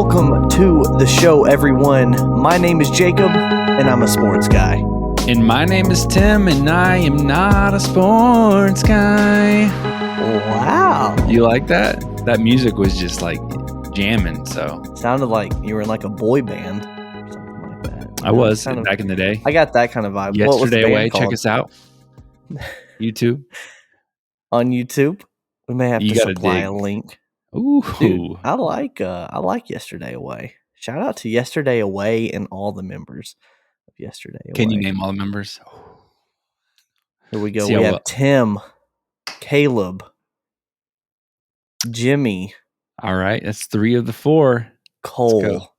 Welcome to the show, everyone. My name is Jacob, and I'm a sports guy. And my name is Tim, and I am not a sports guy. Wow. You like that? That music was just like jamming, so. Sounded like you were in like a boy band or something like that. I was back in the day. I got that kind of vibe. Yesterday what was the band Away, called? check us out. YouTube. On YouTube. We may have You to gotta supply dig. a link. Ooh. Dude, I like Yesterday Away. Shout out to Yesterday Away and all the members of Yesterday Away. Can you name all the members? Here we go. We have Tim, Caleb, Jimmy. All right, that's 3 of the 4. Cole.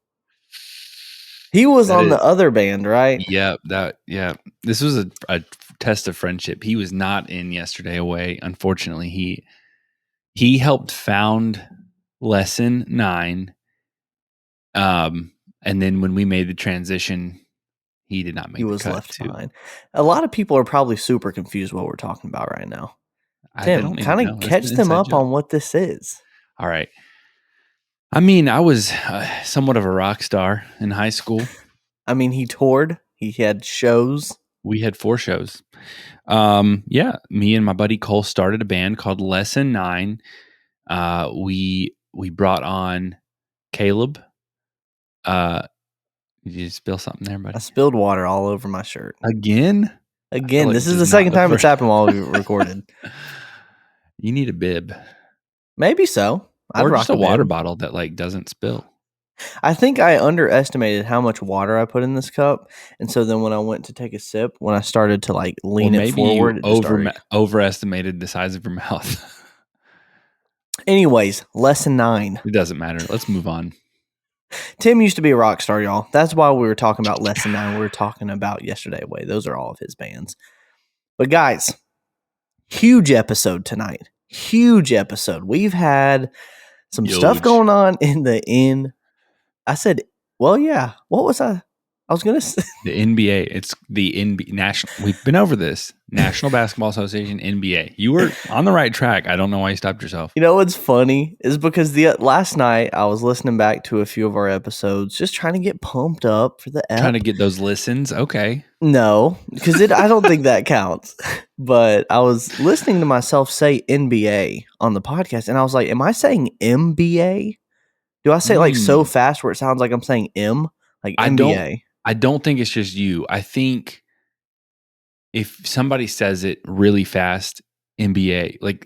He was on the other band, right? Yep. This was a test of friendship. He was not in Yesterday Away. Unfortunately, he helped found Lesson 9. And then when we made the transition, he did not make the cut. He was left behind. A lot of people are probably super confused what we're talking about right now. Tim, kind of catch them up on what this is. All right. I mean, I was somewhat of a rock star in high school. I mean, he toured. He had shows. We had 4 shows. Yeah, me and my buddy Cole started a band called Lesson 9. We brought on Caleb. Did you spill something there, buddy? I spilled water all over my shirt. Again, this is the second time it's happened while we recorded. You need a bib. Maybe so. Or just a water bottle that like doesn't spill. I think I underestimated how much water I put in this cup, and so then when I went to take a sip, when I started to like lean it forward, you overestimated the size of your mouth. Anyways, Lesson 9. It doesn't matter. Let's move on. Tim used to be a rock star, y'all. That's why we were talking about Lesson 9. We were talking about Yesterday Away. Those are all of his bands. But guys, huge episode tonight. Huge episode. We've had some stuff going on I said, well, yeah. What was I was going to say. The NBA. It's the NBA national. We've been over this. National Basketball Association, NBA. You were on the right track. I don't know why you stopped yourself. You know what's funny is because last night I was listening back to a few of our episodes, just trying to get pumped up for the Trying to get those listens. Okay. No, because I don't think that counts. But I was listening to myself say NBA on the podcast, and I was like, am I saying MBA? Do I say it like so fast where it sounds like I'm saying M? Like NBA? I don't think it's just you. I think if somebody says it really fast, NBA, like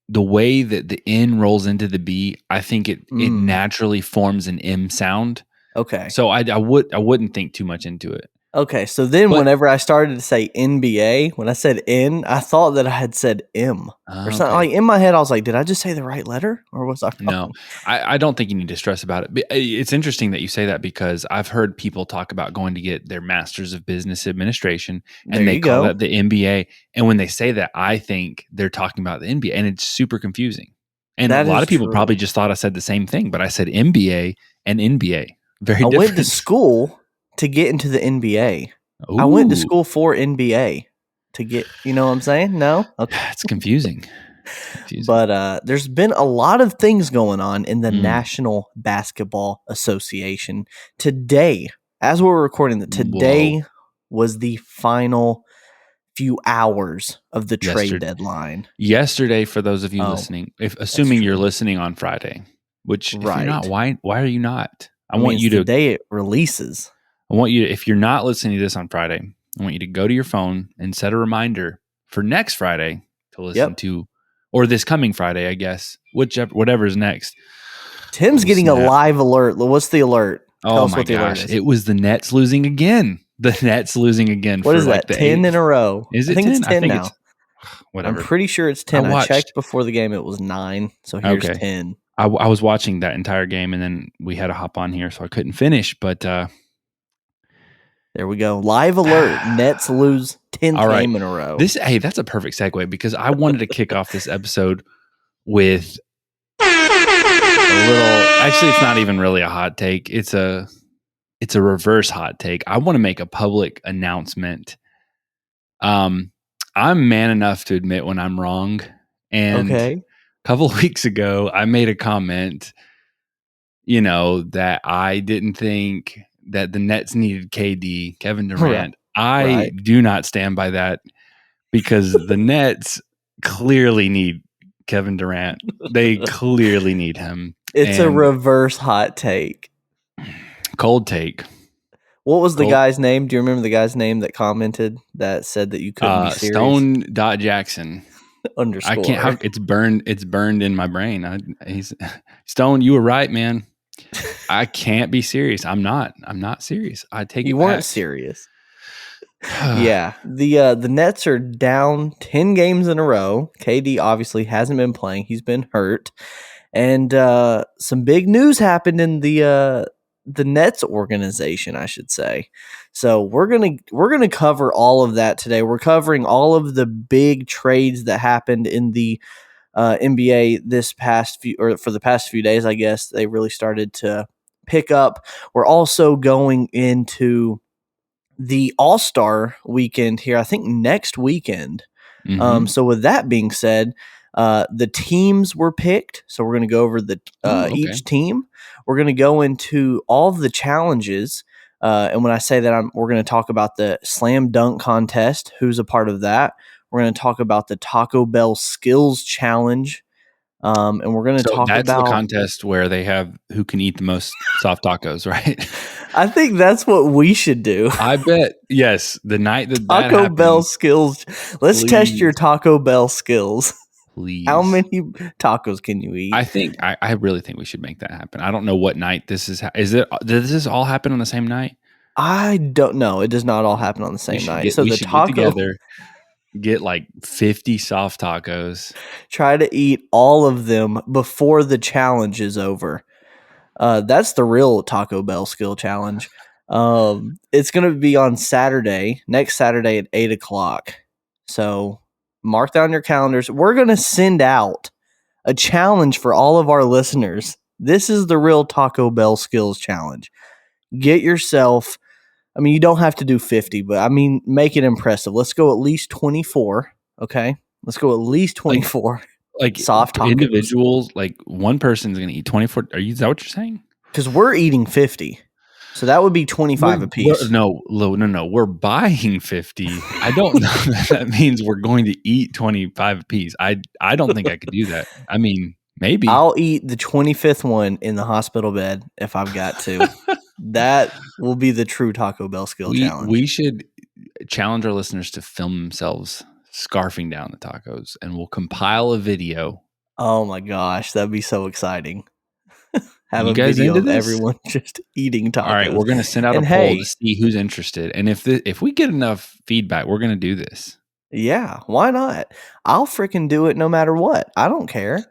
the way that the N rolls into the B, I think it naturally forms an M sound. Okay. So I wouldn't think too much into it. Okay, so then whenever I started to say NBA, when I said N, I thought that I had said M or something. Like in my head, I was like, did I just say the right letter or was I wrong? No, I don't think you need to stress about it. But it's interesting that you say that because I've heard people talk about going to get their Masters of Business Administration and they call that the MBA. And when they say that, I think they're talking about the NBA and it's super confusing. And a lot of people probably just thought I said the same thing, but I said MBA and NBA. Very different. I went to school to get into the NBA. Ooh. I went to school for NBA to get, you know what I'm saying? No? Okay. It's confusing. But there's been a lot of things going on in the National Basketball Association. Today, as we're recording that, today was the final few hours of the trade deadline. Yesterday, for those of you listening, assuming you're listening on Friday, which if you're not, why are you not? I want you to. The day it releases. I want you to, if you're not listening to this on Friday, I want you to go to your phone and set a reminder for next Friday to listen to, or this coming Friday, I guess, whatever is next. Tim's getting a live alert. What's the alert? Oh my gosh. It was the Nets losing again. The Nets losing again. What is that? 10 in a row. Is it 10? It's 10 now. Whatever. I'm pretty sure it's 10. I checked before the game. It was 9. So here's 10. I was watching that entire game and then we had to hop on here, so I couldn't finish, but there we go. Live alert. Nets lose 10th game in a row. That's a perfect segue because I wanted to kick off this episode with a little. Actually, it's not even really a hot take. It's a reverse hot take. I want to make a public announcement. I'm man enough to admit when I'm wrong. And a couple of weeks ago, I made a comment that I didn't think that the Nets needed KD, Kevin Durant. I do not stand by that because the Nets clearly need Kevin Durant. They clearly need him. It's a reverse hot take. Cold take. What was the guy's name? Do you remember the guy's name that commented that said that you couldn't be serious? Stone.Jackson. Underscore. I can't. It's burned in my brain. He's Stone. You were right, man. I can't be serious. I'm not serious. I take it back. You weren't serious. Yeah. The Nets are down 10 games in a row. KD obviously hasn't been playing. He's been hurt. And some big news happened in the Nets organization, I should say. So we're gonna cover all of that today. We're covering all of the big trades that happened in the NBA for the past few days. I guess they really started to pick up. We're also going into the All-Star weekend here, I think next weekend. Mm-hmm. So with that being said, the teams were picked. So we're going to go over each team. We're going to go into all of the challenges. And when I say that, we're going to talk about the slam dunk contest, who's a part of that. We're going to talk about the Taco Bell Skills Challenge. And we're going to talk about the contest where they have who can eat the most soft tacos, right? I think that's what we should do. I bet. Yes. The night that Taco happens, Bell skills. Let's test your Taco Bell skills. Please. How many tacos can you eat? I really think we should make that happen. I don't know what night this is. Does this all happen on the same night? I don't know. It does not all happen on the same night. We should get together, get like 50 soft tacos. Try to eat all of them before the challenge is over. That's the real Taco Bell skill challenge. It's going to be on next Saturday at 8:00. So mark down your calendars. We're going to send out a challenge for all of our listeners. This is the real Taco Bell skills challenge. Get yourself, you don't have to do 50, but make it impressive. Let's go at least 24. Okay. Let's go at least 24. Like soft tacos. Individuals, like one person's going to eat 24. Is that what you're saying? Because we're eating 50. So that would be 25 apiece. No. We're buying 50. I don't know if that means we're going to eat 25 apiece. I don't think I could do that. Maybe. I'll eat the 25th one in the hospital bed if I've got to. That will be the true Taco Bell skill challenge. We should challenge our listeners to film themselves scarfing down the tacos, and we'll compile a video. Oh my gosh, that'd be so exciting. Have a video of everyone just eating tacos. All right, we're going to send out a poll to see who's interested. And if we get enough feedback, we're going to do this. Yeah, why not? I'll freaking do it no matter what. I don't care.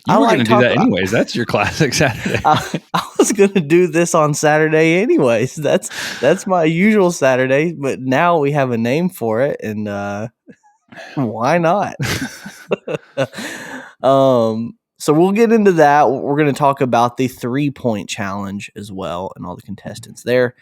You were going to do that anyways. That's your classic Saturday. I was going to do this on Saturday anyways. That's my usual Saturday, but now we have a name for it, and why not? So we'll get into that. We're going to talk about the 3-point challenge as well and all the contestants there.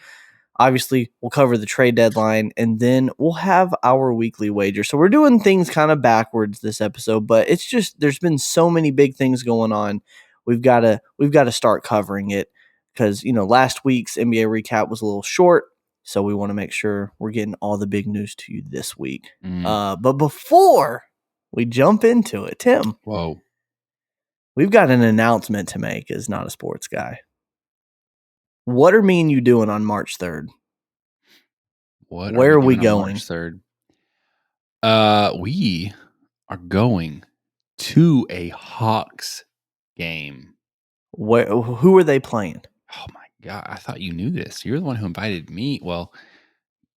Obviously, we'll cover the trade deadline, and then we'll have our weekly wager. So we're doing things kind of backwards this episode, but it's just there's been so many big things going on. We've got to start covering it because last week's NBA recap was a little short, so we want to make sure we're getting all the big news to you this week. But before we jump into it, Tim. Whoa. We've got an announcement to make as not a sports guy. What are me and you doing on March 3rd? Where are we going? March 3rd? We are going to a Hawks game. Who are they playing? Oh my God. I thought you knew this. You're the one who invited me. Well,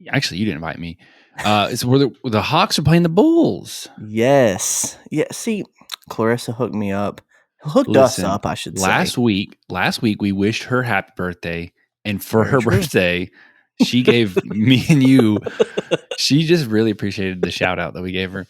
actually, you didn't invite me. It's where the Hawks are playing the Bulls. Yes. Yeah. See, Clarissa hooked me up. Hooked us up, I should say. Last week, we wished her happy birthday, and for her birthday, she gave me and you. She just really appreciated the shout out that we gave her.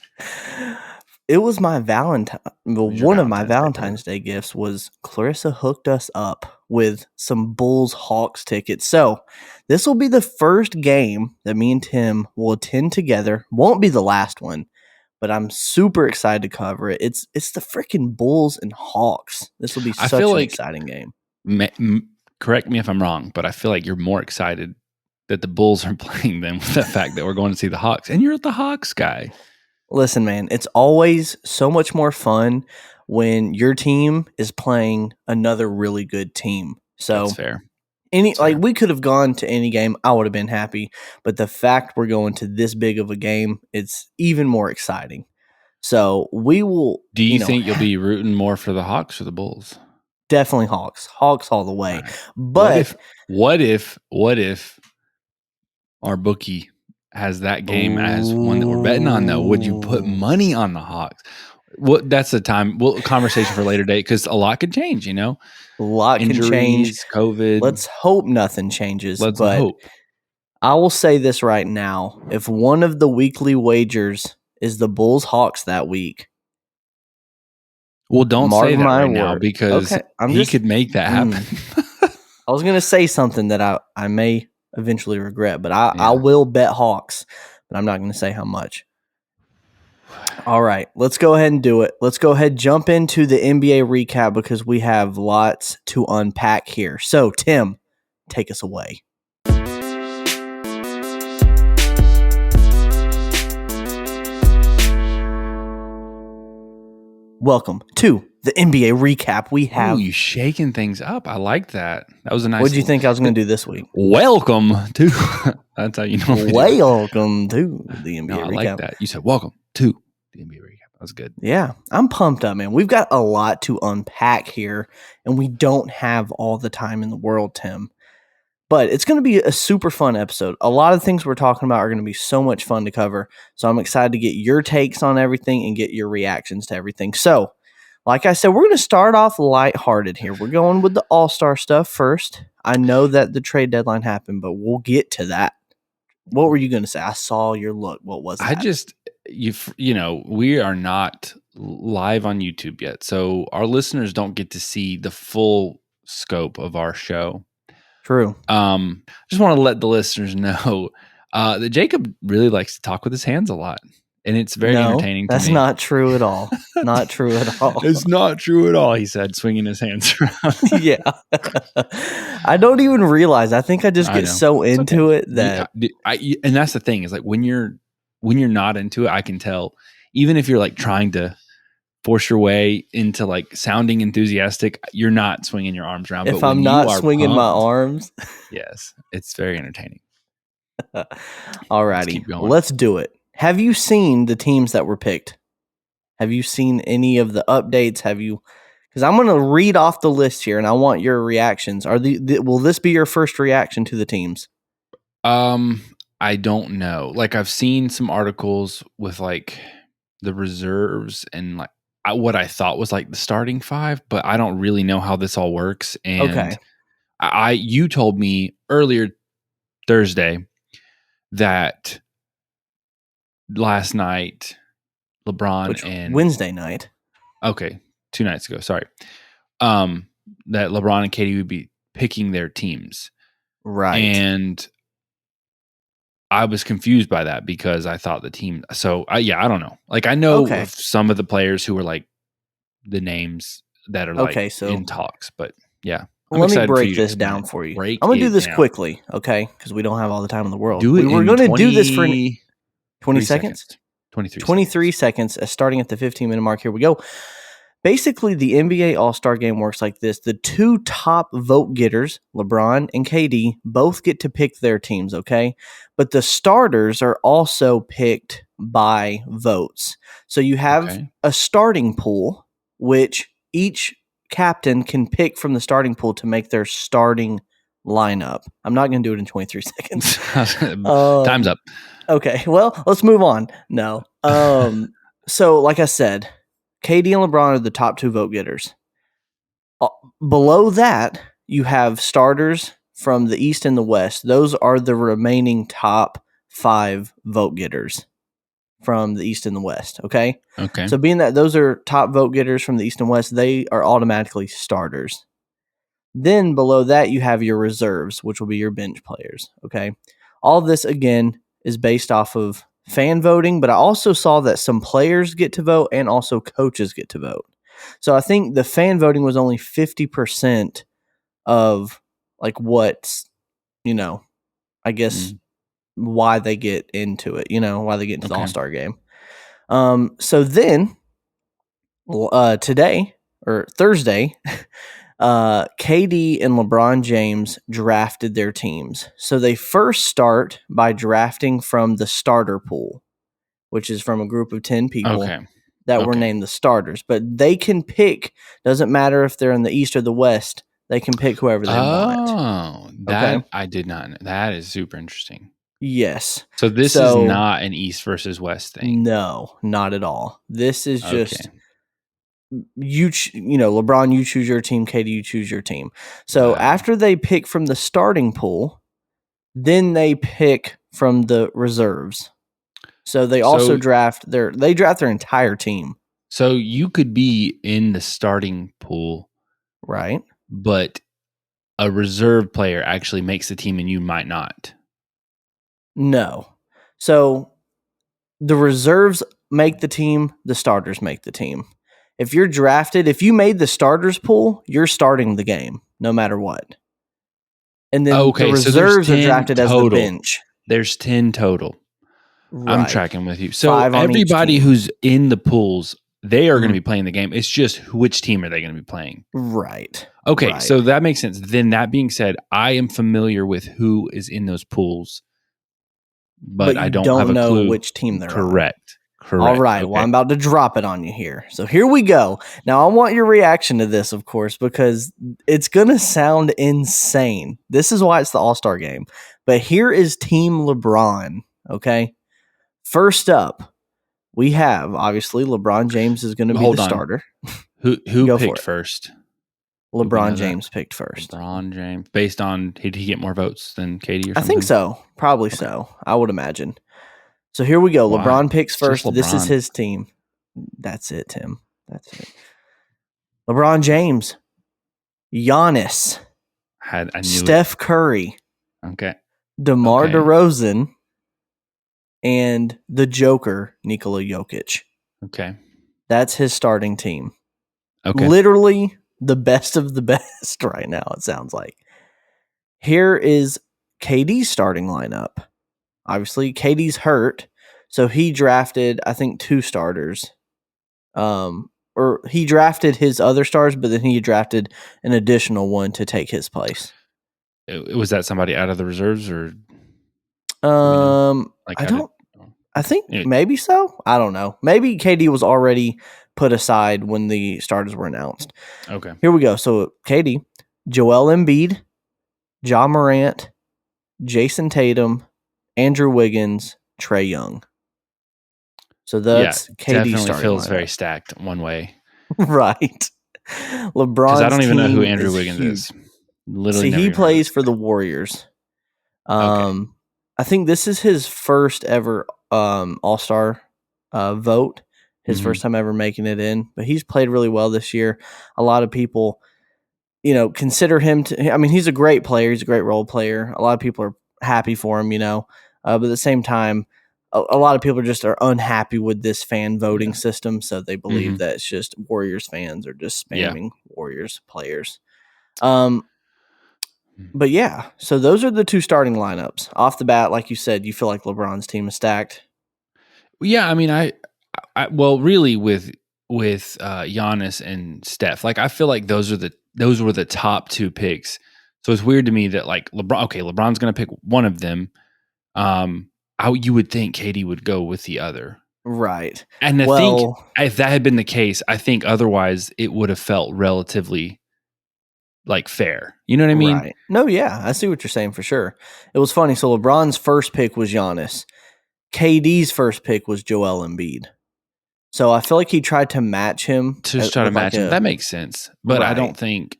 It was my Valentine. Well, one of my Valentine's Day gifts was Clarissa hooked us up with some Bulls Hawks tickets. So this will be the first game that me and Tim will attend together. Won't be the last one. But I'm super excited to cover it. It's the freaking Bulls and Hawks. This will be such an exciting game. Correct me if I'm wrong, but I feel like you're more excited that the Bulls are playing than with the fact that we're going to see the Hawks. And you're the Hawks guy. Listen, man, it's always so much more fun when your team is playing another really good team. So that's fair. We could have gone to any game, I would have been happy. But the fact we're going to this big of a game, it's even more exciting. So we will. Do you think you'll be rooting more for the Hawks or the Bulls? Definitely Hawks. Hawks all the way. Right. But what if our bookie has that game as one that we're betting on, though? Would you put money on the Hawks? Well, that's a conversation for a later date, because a lot could change, A lot Injuries, can change. COVID. Let's hope nothing changes. Let's hope. I will say this right now. If one of the weekly wagers is the Bulls Hawks that week. Well, don't say that right now, because he could make that happen. I was going to say something that I may eventually regret, but I will bet Hawks, but I'm not going to say how much. All right, let's go ahead and do it. Let's go ahead and jump into the NBA recap, because we have lots to unpack here. So, Tim, take us away. Welcome to the NBA recap. We have you shaking things up. I like that. That was a nice. What did you think I was going to do this week? Welcome to. That's how you know. Welcome to the NBA recap. I like that. You said welcome to the NBA recap. That was good. Yeah, I'm pumped up, man. We've got a lot to unpack here, and we don't have all the time in the world, Tim. But it's going to be a super fun episode. A lot of things we're talking about are going to be so much fun to cover. So I'm excited to get your takes on everything and get your reactions to everything. So, like I said, we're going to start off lighthearted here. We're going with the All-Star stuff first. I know that the trade deadline happened, but we'll get to that. What were you going to say? I saw your look. What was that? We are not live on YouTube yet. So our listeners don't get to see the full scope of our show. True. Just want to let the listeners know that Jacob really likes to talk with his hands a lot, and it's very entertaining to me. That's not true at all. Not true at all. It's not true at all, he said, swinging his hands around. Yeah. I don't even realize. I think I just get so into it that and that's the thing, is like when you're not into it, I can tell, even if you're like trying to force your way into like sounding enthusiastic, you're not swinging your arms around. If I'm not swinging my arms. Yes, it's very entertaining. Alrighty, let's do it. Have you seen the teams that were picked? Have you seen any of the updates? Because I'm going to read off the list here, and I want your reactions. Will this be your first reaction to the teams? I don't know. Like, I've seen some articles with like the reserves and like what I thought was like the starting five, but I don't really know how this all works. And you told me earlier Thursday that last night Wednesday night. Okay, 2 nights ago. Sorry. That LeBron and KD would be picking their teams. Right. And I was confused by that, because I thought the team. So I don't know. Like, I know of some of the players who were like the names that are like in talks, but yeah. Let me break this down for you. I'm going to do this quickly, okay? Because we don't have all the time in the world. We were going to do this for 20 seconds? 23 seconds, starting at the 15-minute mark. Here we go. Basically, the NBA All-Star Game works like this. The two top vote getters, LeBron and KD, both get to pick their teams, okay? But the starters are also picked by votes. So you have a starting pool, which each captain can pick from the starting pool to make their starting lineup. I'm not going to do it in 23 seconds. Time's up. Okay, well, let's move on. No. So, like I said, KD and LeBron are the top two vote getters. Below that, you have starters from the East and the West. Those are the remaining top 5 vote getters from the East and the West, okay? Okay. So being that those are top vote getters from the East and West, they are automatically starters. Then below that, you have your reserves, which will be your bench players, okay? All of this, again, is based off of fan voting, but I also saw that some players get to vote and also coaches get to vote. So I think the fan voting was only 50% of like what's, I guess why they get into it, why they get into the All-Star game. So then today or Thursday, KD and LeBron James drafted their teams. So they first start by drafting from the starter pool, which is from a group of 10 people that were named the starters. But they can pick, doesn't matter if they're in the East or the West, they can pick whoever they want. Oh, that I did not know. That is super interesting. Yes. So this is not an East versus West thing. No, not at all. This is just LeBron, you choose your team, KD, you choose your team. So after they pick from the starting pool, then they pick from the reserves. So they also draft their entire team. So you could be in the starting pool, right? But a reserve player actually makes the team and you might not. No. So the reserves make the team, the starters make the team. If you're drafted, if you made the starters pool, you're starting the game no matter what. And then the reserves are drafted total. As the bench. There's 10 total. Right. I'm tracking with you. So everybody team. Who's in the pools, they are going to be playing the game. It's just which team are they going to be playing? Right. Okay, right. So that makes sense. Then that being said, I am familiar with who is in those pools, but I don't have a clue which team they're Correct. All right. Okay. Well, I'm about to drop it on you here. So here we go. Now, I want your reaction to this, of course, because it's going to sound insane. This is why it's the All-Star game. But here is Team LeBron, okay? First up, we have, obviously, LeBron James is going to be the starter. Who picked first? LeBron James picked first. LeBron James. Based on, did he get more votes than KD or something? I think so. Probably so. I would imagine. So here we go. Wow. LeBron picks first. LeBron. This is his team. That's it, Tim. That's it. LeBron James, Giannis, Steph Curry, DeMar DeRozan, and the Joker, Nikola Jokic. Okay. That's his starting team. Okay. Literally the best of the best right now, it sounds like. Here is KD's starting lineup. Obviously, KD's hurt, so he drafted, I think, 2 starters. Or he drafted his other stars, but then he drafted an additional one to take his place. Was that somebody out of the reserves, or? I think maybe so. I don't know. Maybe KD was already put aside when the starters were announced. Okay. Here we go. So KD, Joel Embiid, Ja Morant, Jason Tatum, Andrew Wiggins, Trae Young. So that's KD definitely feels very stacked one way. Right. LeBron's because I don't even know who Andrew Wiggins is. Literally, he plays for the Warriors. I think this is his first ever All-Star vote. His first time ever making it in, but he's played really well this year. A lot of people, consider him to. I mean, he's a great player. He's a great role player. A lot of people are happy for him, but at the same time, a lot of people just are unhappy with this fan voting system. So they believe that it's just Warriors fans are just spamming Warriors players. But yeah, so those are the 2 starting lineups. Off the bat, like you said, you feel like LeBron's team is stacked. Yeah, I mean, I really with Giannis and Steph, like I feel like those were the top 2 picks. So it's weird to me that like LeBron's going to pick one of them. You would think KD would go with the other, right? And I think if that had been the case, I think otherwise it would have felt relatively like fair. You know what I mean? Right. No, yeah, I see what you're saying for sure. It was funny. So LeBron's first pick was Giannis. KD's first pick was Joel Embiid. So I feel like he tried to match him. Just try to match him. That makes sense. But I don't think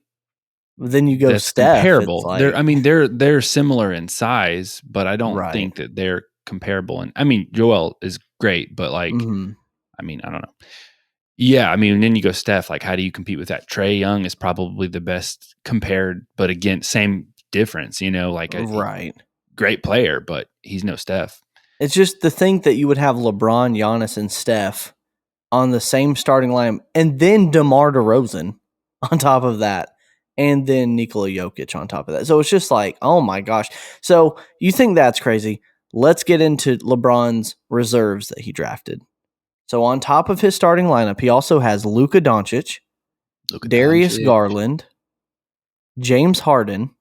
then you go Steph. Comparable. They're similar in size, but I don't think that they're comparable. And I mean, Joel is great, but like, I mean, I don't know. Yeah, I mean, then you go Steph. Like, how do you compete with that? Trae Young is probably the best compared, but again, same difference. Like a great player, but he's no Steph. It's just the thing that you would have LeBron, Giannis, and Steph on the same starting line, and then DeMar DeRozan on top of that, and then Nikola Jokic on top of that. So it's just like, oh my gosh. So you think that's crazy? Let's get into LeBron's reserves that he drafted. So on top of his starting lineup, he also has Luka Doncic, Darius Garland, James Harden,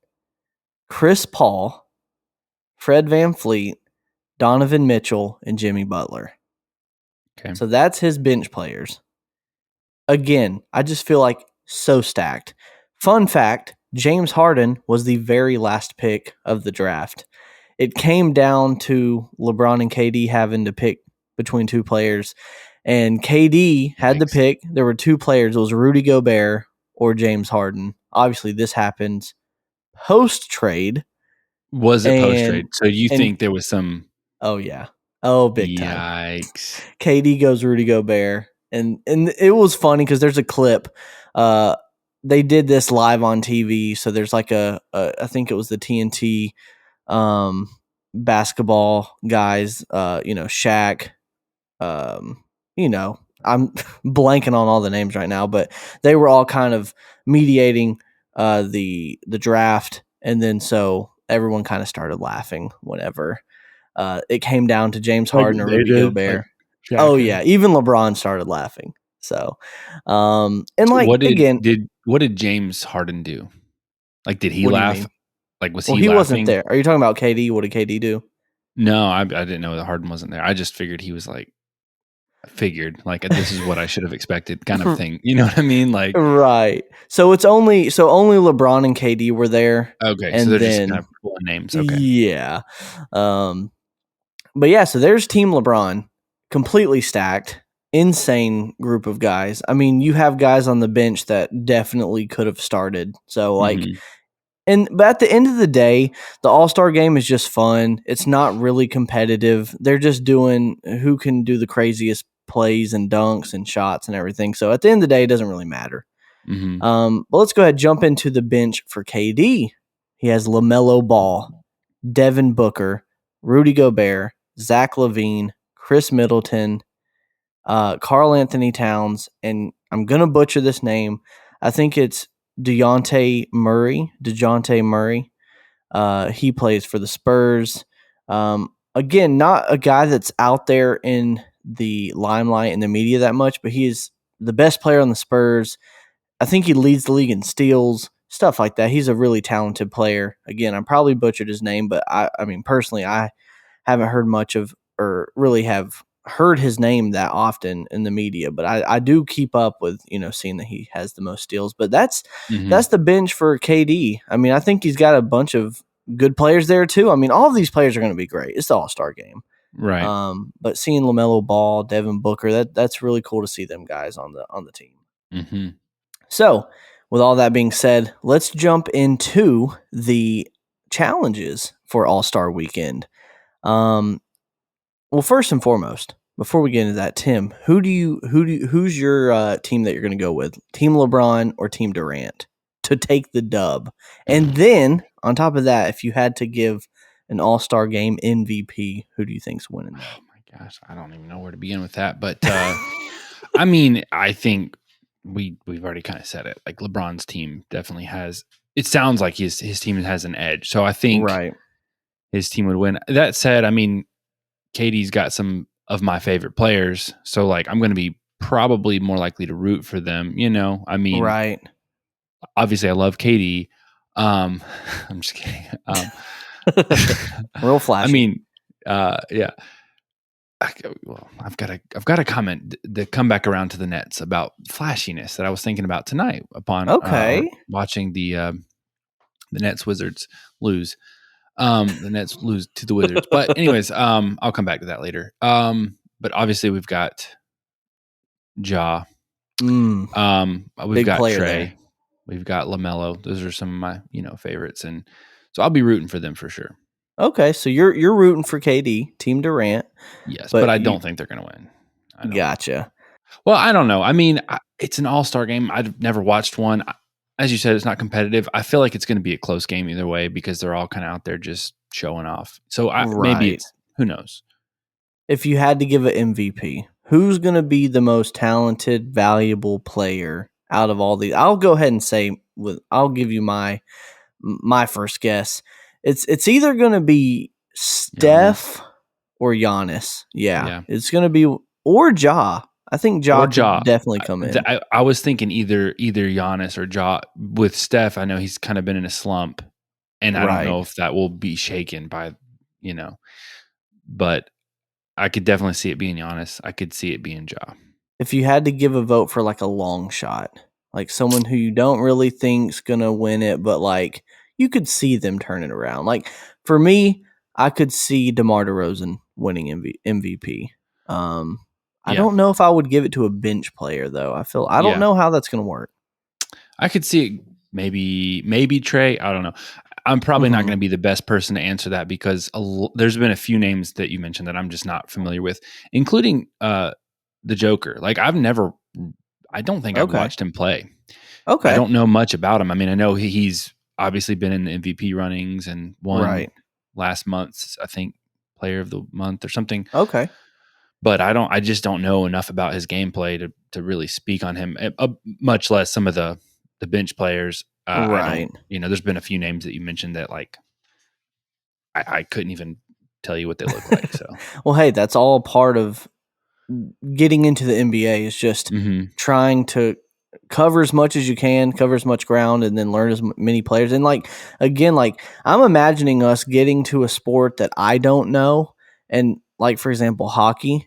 Chris Paul, Fred VanVleet, Donovan Mitchell, and Jimmy Butler. Okay. So that's his bench players. Again, I just feel like so stacked. Fun fact, James Harden was the very last pick of the draft. It came down to LeBron and KD having to pick between two players, and KD had the pick. There were two players. It was Rudy Gobert or James Harden. Obviously, this happens post-trade. Was it post-trade? So you think there was some... Oh, yeah. Oh, big time. Yikes. KD goes Rudy Gobert. And it was funny because there's a clip. They did this live on TV. So there's like I think it was the TNT basketball guys, Shaq, I'm blanking on all the names right now, but they were all kind of mediating the draft. And then so everyone kind of started laughing whenever it came down to James Harden or Rudy Gobert. Oh yeah, even LeBron started laughing. So, and like what did James Harden do? Like, did he laugh? Like, was he laughing? Wasn't there. Are you talking about KD? What did KD do? No, I didn't know that Harden wasn't there. I just figured he was like, this is what I should have expected, kind of thing. You know what I mean? Like, right. So only LeBron and KD were there. Okay, and so they're then, just kind of pulling names. Okay, yeah. But yeah, so there's Team LeBron, completely stacked, insane group of guys. I mean, you have guys on the bench that definitely could have started. So like, but at the end of the day, the All-Star game is just fun. It's not really competitive. They're just doing who can do the craziest plays and dunks and shots and everything. So at the end of the day, it doesn't really matter. But let's go ahead and jump into the bench for KD. He has LaMelo Ball, Devin Booker, Rudy Gobert, Zach LaVine, Chris Middleton, Karl Anthony Towns, and I'm going to butcher this name. I think it's DeJounte Murray. He plays for the Spurs. Again, not a guy that's out there in the limelight in the media that much, but he is the best player on the Spurs. I think he leads the league in steals, stuff like that. He's a really talented player. Again, I probably butchered his name, but I mean, personally, I haven't heard much of or really have heard his name that often in the media, but I do keep up with, seeing that he has the most steals. But that's the bench for KD. I mean, I think he's got a bunch of good players there too. I mean, all of these players are going to be great. It's the All-Star game. Right. But seeing LaMelo Ball, Devin Booker, that's really cool to see them guys on the team. So, with all that being said, let's jump into the challenges for All-Star Weekend. Well, first and foremost, before we get into that, Tim, who's your team that you're going to go with? Team LeBron or Team Durant to take the dub? And then on top of that, if you had to give an All-Star game MVP, who do you think's winning that? Oh my gosh, I don't even know where to begin with that. But I mean, I think we've already kind of said it. Like, LeBron's team definitely has. It sounds like his team has an edge. So I think his team would win. That said, I mean, KD's got some of my favorite players, so like I'm going to be probably more likely to root for them. I mean, obviously I love KD. I'm just kidding. Real flashy. I mean, yeah. Well, I've got a comment to come back around to the Nets about flashiness that I was thinking about tonight upon watching the Nets Wizards lose. The Nets lose to the Wizards. But anyways, I'll come back to that later. But obviously we've got Ja. We've got Trey. There. We've got LaMelo. Those are some of my, favorites. And so I'll be rooting for them for sure. Okay, so you're rooting for KD, Team Durant. Yes, but I don't think they're going to win. Gotcha. Well, I don't know. I mean, it's an all-star game. I've never watched one. As you said, it's not competitive. I feel like it's going to be a close game either way because they're all kind of out there just showing off. So maybe it's, who knows? If you had to give an MVP, who's going to be the most talented, valuable player out of all these. I'll go ahead and say I'll give you my first guess. It's either going to be Steph or Giannis. Yeah. It's going to be or Ja. I think Ja could definitely come in. I was thinking either Giannis or Ja. With Steph, I know he's kind of been in a slump, and I don't know if that will be shaken by, but I could definitely see it being Giannis. I could see it being Ja. If you had to give a vote for like a long shot, like someone who you don't really think's going to win it, but like you could see them turn it around. Like for me, I could see DeMar DeRozan winning MVP. I don't know if I would give it to a bench player though. I don't know how that's going to work. I could see it maybe Trey. I don't know. I'm probably not going to be the best person to answer that because there's been a few names that you mentioned that I'm just not familiar with, including the Joker. Like I don't think I've watched him play. Okay. I don't know much about him. I mean, I know he's obviously been in the MVP runnings and won last month's, I think, Player of the Month or something. Okay. But I just don't know enough about his gameplay to really speak on him, much less some of the bench players. There's been a few names that you mentioned that like I couldn't even tell you what they look like. So, well, hey, that's all part of getting into the NBA is just trying to cover as much as you can, cover as much ground, and then learn as many players. And like again, like I'm imagining us getting to a sport that I don't know, and like for example, hockey.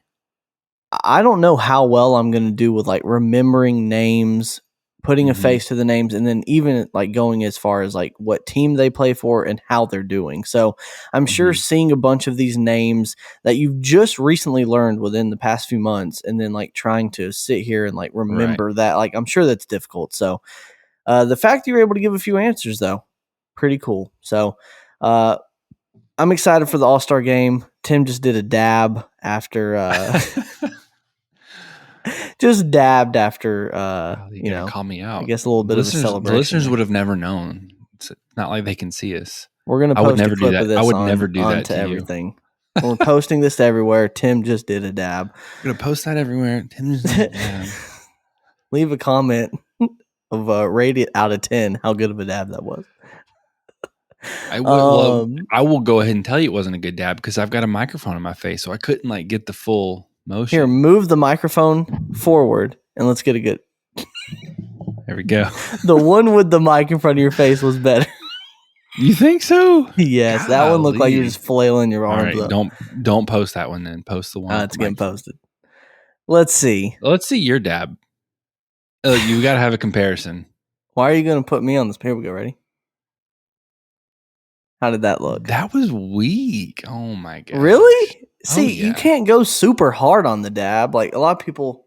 I don't know how well I'm going to do with like remembering names, putting a face to the names, and then even like going as far as like what team they play for and how they're doing. So I'm sure seeing a bunch of these names that you've just recently learned within the past few months and then like trying to sit here and like remember that, like I'm sure that's difficult. So the fact that you're able to give a few answers though, pretty cool. So I'm excited for the All-Star game. Tim just did a dab after just dabbed after call me out. I guess a little bit of a celebration. The listeners would have never known. It's not like they can see us. We're gonna post a clip of this. I would never do that to everything. We're posting this everywhere. Tim just did a dab. We're gonna post that everywhere. Tim just did a dab. Leave a comment of rate it out of 10 how good of a dab that was. I will go ahead and tell you it wasn't a good dab because I've got a microphone in my face, so I couldn't like get the full motion. Here, move the microphone forward and let's get a good. There we go. The one with the mic in front of your face was better. You think so? Yes, that one looked like you're just flailing your arms up. Don't post that one then. Post the one. It's getting posted. Let's see. Let's see your dab. You got to have a comparison. Why are you going to put me on this? Here we go. Ready? How did that look? That was weak. Oh my god. Really? See, you can't go super hard on the dab. Like a lot of people,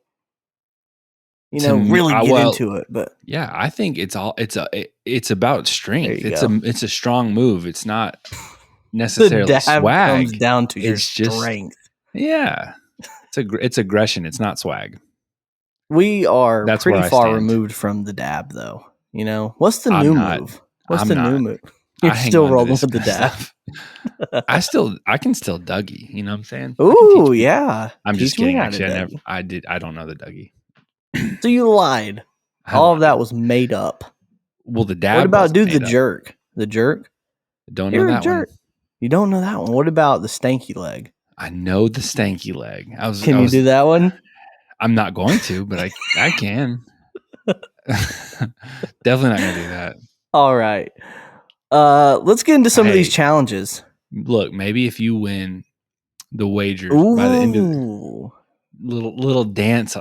really get into it. But yeah, I think it's about strength. It's a strong move. It's not necessarily the dab swag. Comes down to your strength. Yeah, it's aggression. It's not swag. We are pretty far removed from the dab, though. What's the new move? What's the new move? You're still rolling with the dab. I can still Dougie. You know what I'm saying? Ooh, yeah. I'm just kidding. Actually, I don't know the Dougie. So you lied. All of that was made up. Well, the dab. What about the jerk? The jerk? Don't know that one. You don't know that one. What about the stanky leg? I know the stanky leg. Can you do that one? I'm not going to, but I can. Definitely not going to do that. All right. Let's get into some of these challenges. Look, maybe if you win the wagers by the end of the little dance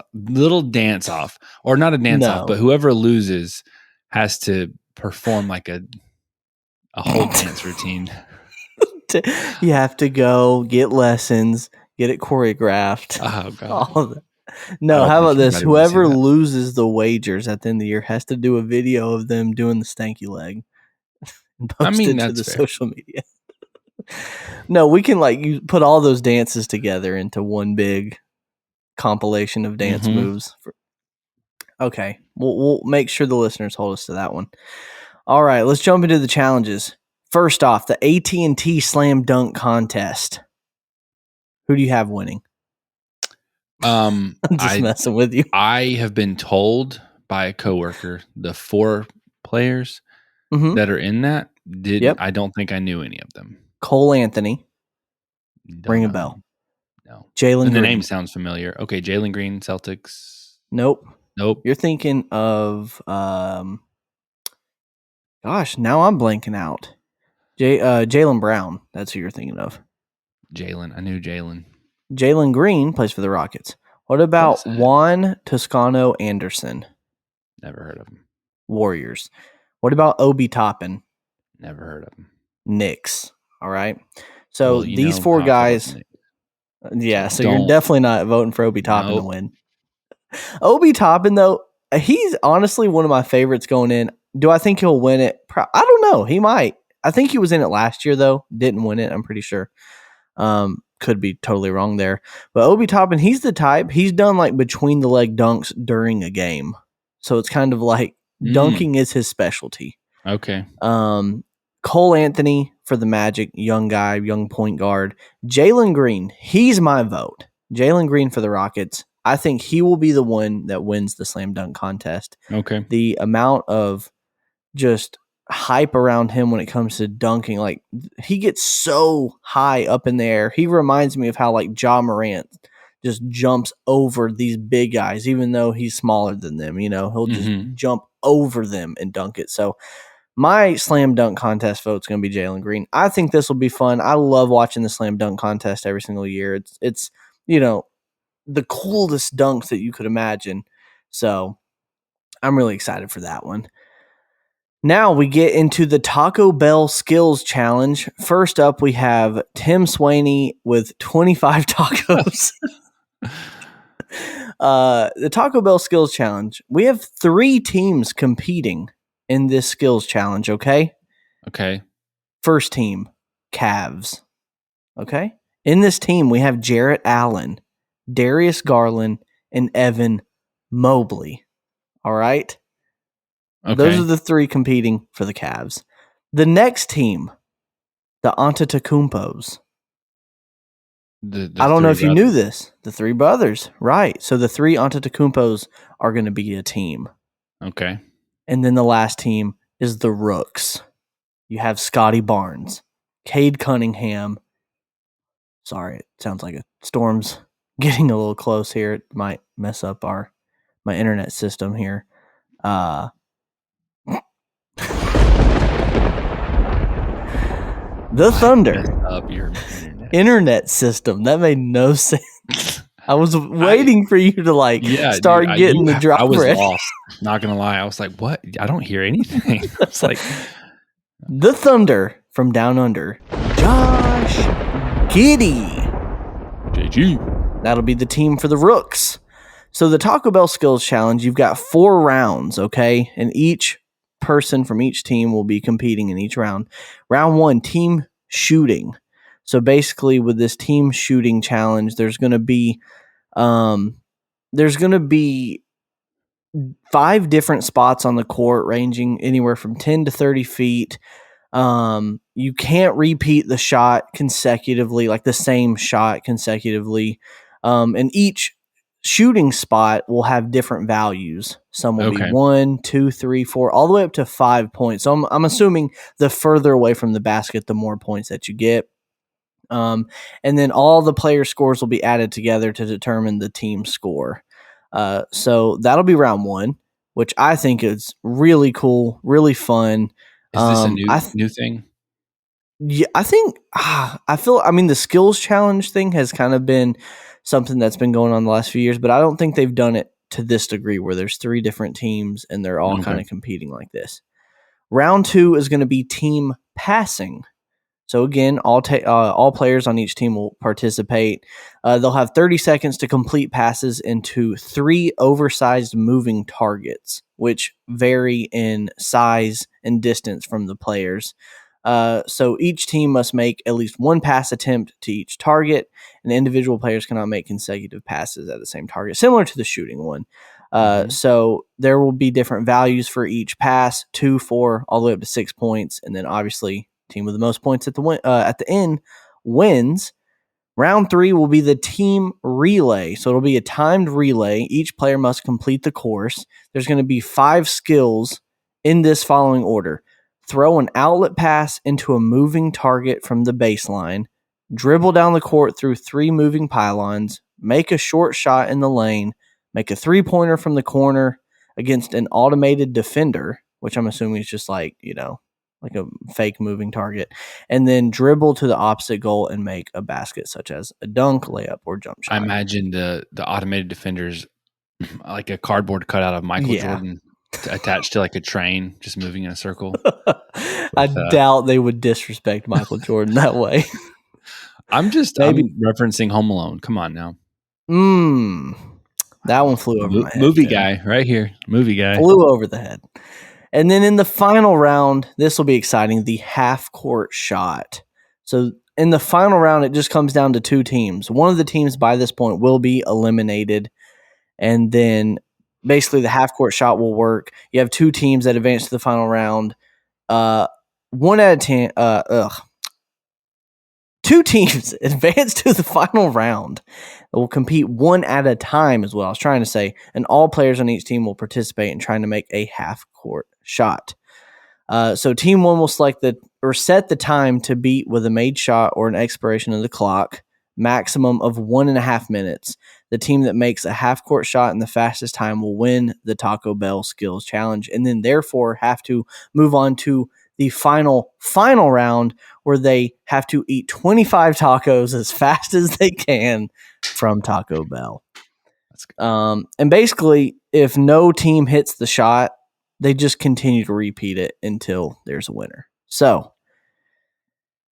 off, or not a dance off, but whoever loses has to perform like a whole dance routine. You have to go get lessons, get it choreographed. Oh god! All of that. No, how about this? Whoever loses the wagers at the end of the year has to do a video of them doing the stanky leg. Post it to the social media. No, we can you put all those dances together into one big compilation of dance moves. Okay, we'll make sure the listeners hold us to that one. All right, let's jump into the challenges. First off, the AT&T Slam Dunk Contest. Who do you have winning? I'm just messing with you. I have been told by a coworker. The 4 players that are in that I don't think I knew any of them. Cole Anthony. Ring a bell. Him. No. Jalen Green. The name sounds familiar. Okay, Jalen Green, Celtics. Nope. Nope. You're thinking of gosh, now I'm blanking out. Jaylen Brown. That's who you're thinking of. Jalen. I knew Jalen. Jalen Green plays for the Rockets. What about Juan Toscano Anderson? Never heard of him. Warriors. What about Obi Toppin? Never heard of him. Knicks. All right. So these 4 guys. Yeah, so you're definitely not voting for Obi Toppin to win. Obi Toppin, though, he's honestly one of my favorites going in. Do I think he'll win it? I don't know. He might. I think he was in it last year, though. Didn't win it, I'm pretty sure. Could be totally wrong there. But Obi Toppin, he's the type. He's done like between the leg dunks during a game. So it's kind of like dunking is his specialty. Okay. Cole Anthony for the Magic, young guy, young point guard. Jalen Green, he's my vote. Jalen Green for the Rockets. I think he will be the one that wins the slam dunk contest. Okay. The amount of just hype around him when it comes to dunking, like he gets so high up in the air. He reminds me of how like Ja Morant just jumps over these big guys, even though he's smaller than them. You know, he'll just jump over them and dunk it. So my slam dunk contest vote is going to be Jalen Green. I think this will be fun. I love watching the slam dunk contest every single year. It's you know, the coolest dunks that you could imagine. So I'm really excited for that one. Now we get into the Taco Bell Skills Challenge. First up, we have Tim Swaney with 25 tacos. The Taco Bell Skills Challenge. We have 3 teams competing in this skills challenge, okay? Okay. First team, Cavs. Okay? In this team, we have Jarrett Allen, Darius Garland, and Evan Mobley. All right? Okay. Those are the 3 competing for the Cavs. The next team, the Antetokounmpos. I don't know if you knew this. The 3 brothers. Right. So the 3 Antetokounmpos are going to be a team. Okay. And then the last team is the Rooks. You have Scotty Barnes, Cade Cunningham. Sorry, it sounds like a storm's getting a little close here. It might mess up my internet system here. The Thunder. Up your internet system. That made no sense. I was waiting for you to start getting the drop. I was lost. Not gonna lie, I was like, "What? I don't hear anything." It's like the Thunder from down under. Josh Giddey. JG. That'll be the team for the Rooks. So the Taco Bell Skills Challenge, you've got 4 rounds, okay? And each person from each team will be competing in each round. Round 1, team shooting. So basically with this team shooting challenge, there's going to be 5 different spots on the court ranging anywhere from 10 to 30 feet. You can't repeat the shot consecutively, like the same shot consecutively. And each shooting spot will have different values. Some will be 1, 2, 3, 4, all the way up to 5 points. So I'm assuming the further away from the basket, the more points that you get. And then all the player scores will be added together to determine the team score. So that'll be round 1, which I think is really cool, really fun. Is this a new thing? Yeah, I think the skills challenge thing has kind of been something that's been going on the last few years, but I don't think they've done it to this degree where there's 3 different teams and they're all kind of competing like this. Round 2 is going to be team passing. So again, all players on each team will participate. They'll have 30 seconds to complete passes into 3 oversized moving targets, which vary in size and distance from the players. So each team must make at least 1 pass attempt to each target, and individual players cannot make consecutive passes at the same target, similar to the shooting one. So there will be different values for each pass, 2, 4, all the way up to 6 points, and then obviously team with the most points at the end wins. Round 3 will be the team relay. So it'll be a timed relay. Each player must complete the course. There's going to be 5 skills in this following order. Throw an outlet pass into a moving target from the baseline. Dribble down the court through 3 moving pylons. Make a short shot in the lane. Make a 3-pointer from the corner against an automated defender, which I'm assuming is just like a fake moving target, and then dribble to the opposite goal and make a basket, such as a dunk, layup, or jump shot. I imagine the automated defenders like a cardboard cutout of Michael Jordan attached to like a train, just moving in a circle. I doubt they would disrespect Michael Jordan that way. I'm referencing Home Alone. Come on now. That one flew over my head. Movie guy right here. Movie guy. Flew over the head. And then in the final round, this will be exciting, the half-court shot. So in the final round, it just comes down to 2 teams. One of the teams by this point will be eliminated. And then basically the half-court shot will work. You have 2 teams that advance to the final round. 1 out of 10. 2 teams advance to the final round. It will compete 1 at a time is what I was trying to say. And all players on each team will participate in trying to make a half-court shot. So team 1 will set the time to beat with a made shot or an expiration of the clock, maximum of 1.5 minutes. The team that makes a half-court shot in the fastest time will win the Taco Bell Skills Challenge, and then therefore have to move on to the final round where they have to eat 25 tacos as fast as they can from Taco Bell. And basically, if no team hits the shot, they just continue to repeat it until there's a winner. So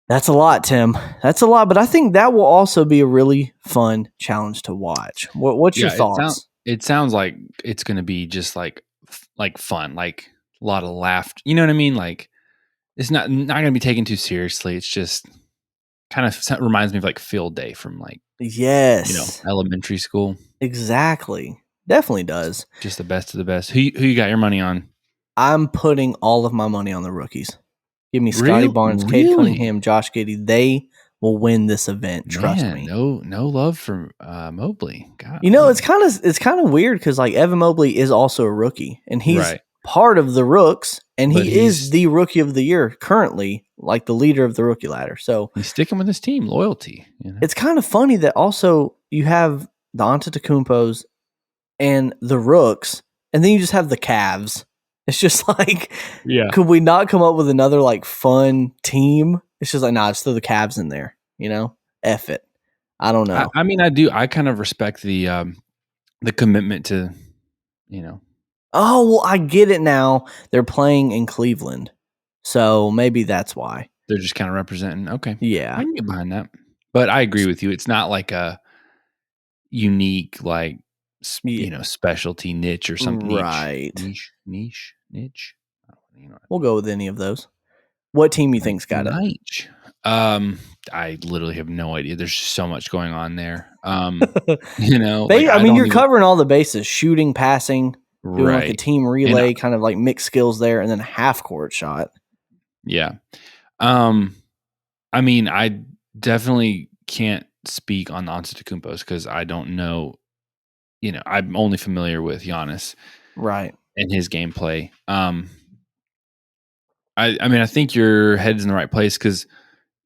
that's a lot, Tim. That's a lot, but I think that will also be a really fun challenge to watch. What's your thoughts? It sounds like it's going to be just like fun, like a lot of laughter. You know what I mean? Like it's not going to be taken too seriously. It's just kind of reminds me of like field day from like elementary school. Exactly. Definitely does. Just the best of the best. Who you got your money on? I'm putting all of my money on the rookies. Give me Scotty Barnes, Cade Cunningham, Josh Giddey. They will win this event. Trust me. No love for Mobley. God, it's kind of weird because like Evan Mobley is also a rookie, and he's part of the rooks, and he is the rookie of the year currently, like the leader of the rookie ladder. So he's sticking with his team, loyalty. It's kind of funny that also you have the Antetokounmpos and the rooks, and then you just have the Cavs. It's just like, could we not come up with another like fun team? It's just like, just throw the Cavs in there, F it. I don't know. I mean, I do. I kind of respect the commitment to, Oh, well, I get it now. They're playing in Cleveland, so maybe that's why. They're just kind of representing. Okay. Yeah. I can get behind that. But I agree with you. It's not like a unique, like, specialty niche or something. Right. Niche. We'll go with any of those. What team you think's got it? I literally have no idea. There's so much going on there. You're covering all the bases: shooting, passing, doing like a team relay, kind of like mixed skills there, and then a half court shot. Yeah. I mean, I definitely can't speak on the Antetokounmpos because I don't know. I'm only familiar with Giannis, right, and his gameplay. I think your head's in the right place because,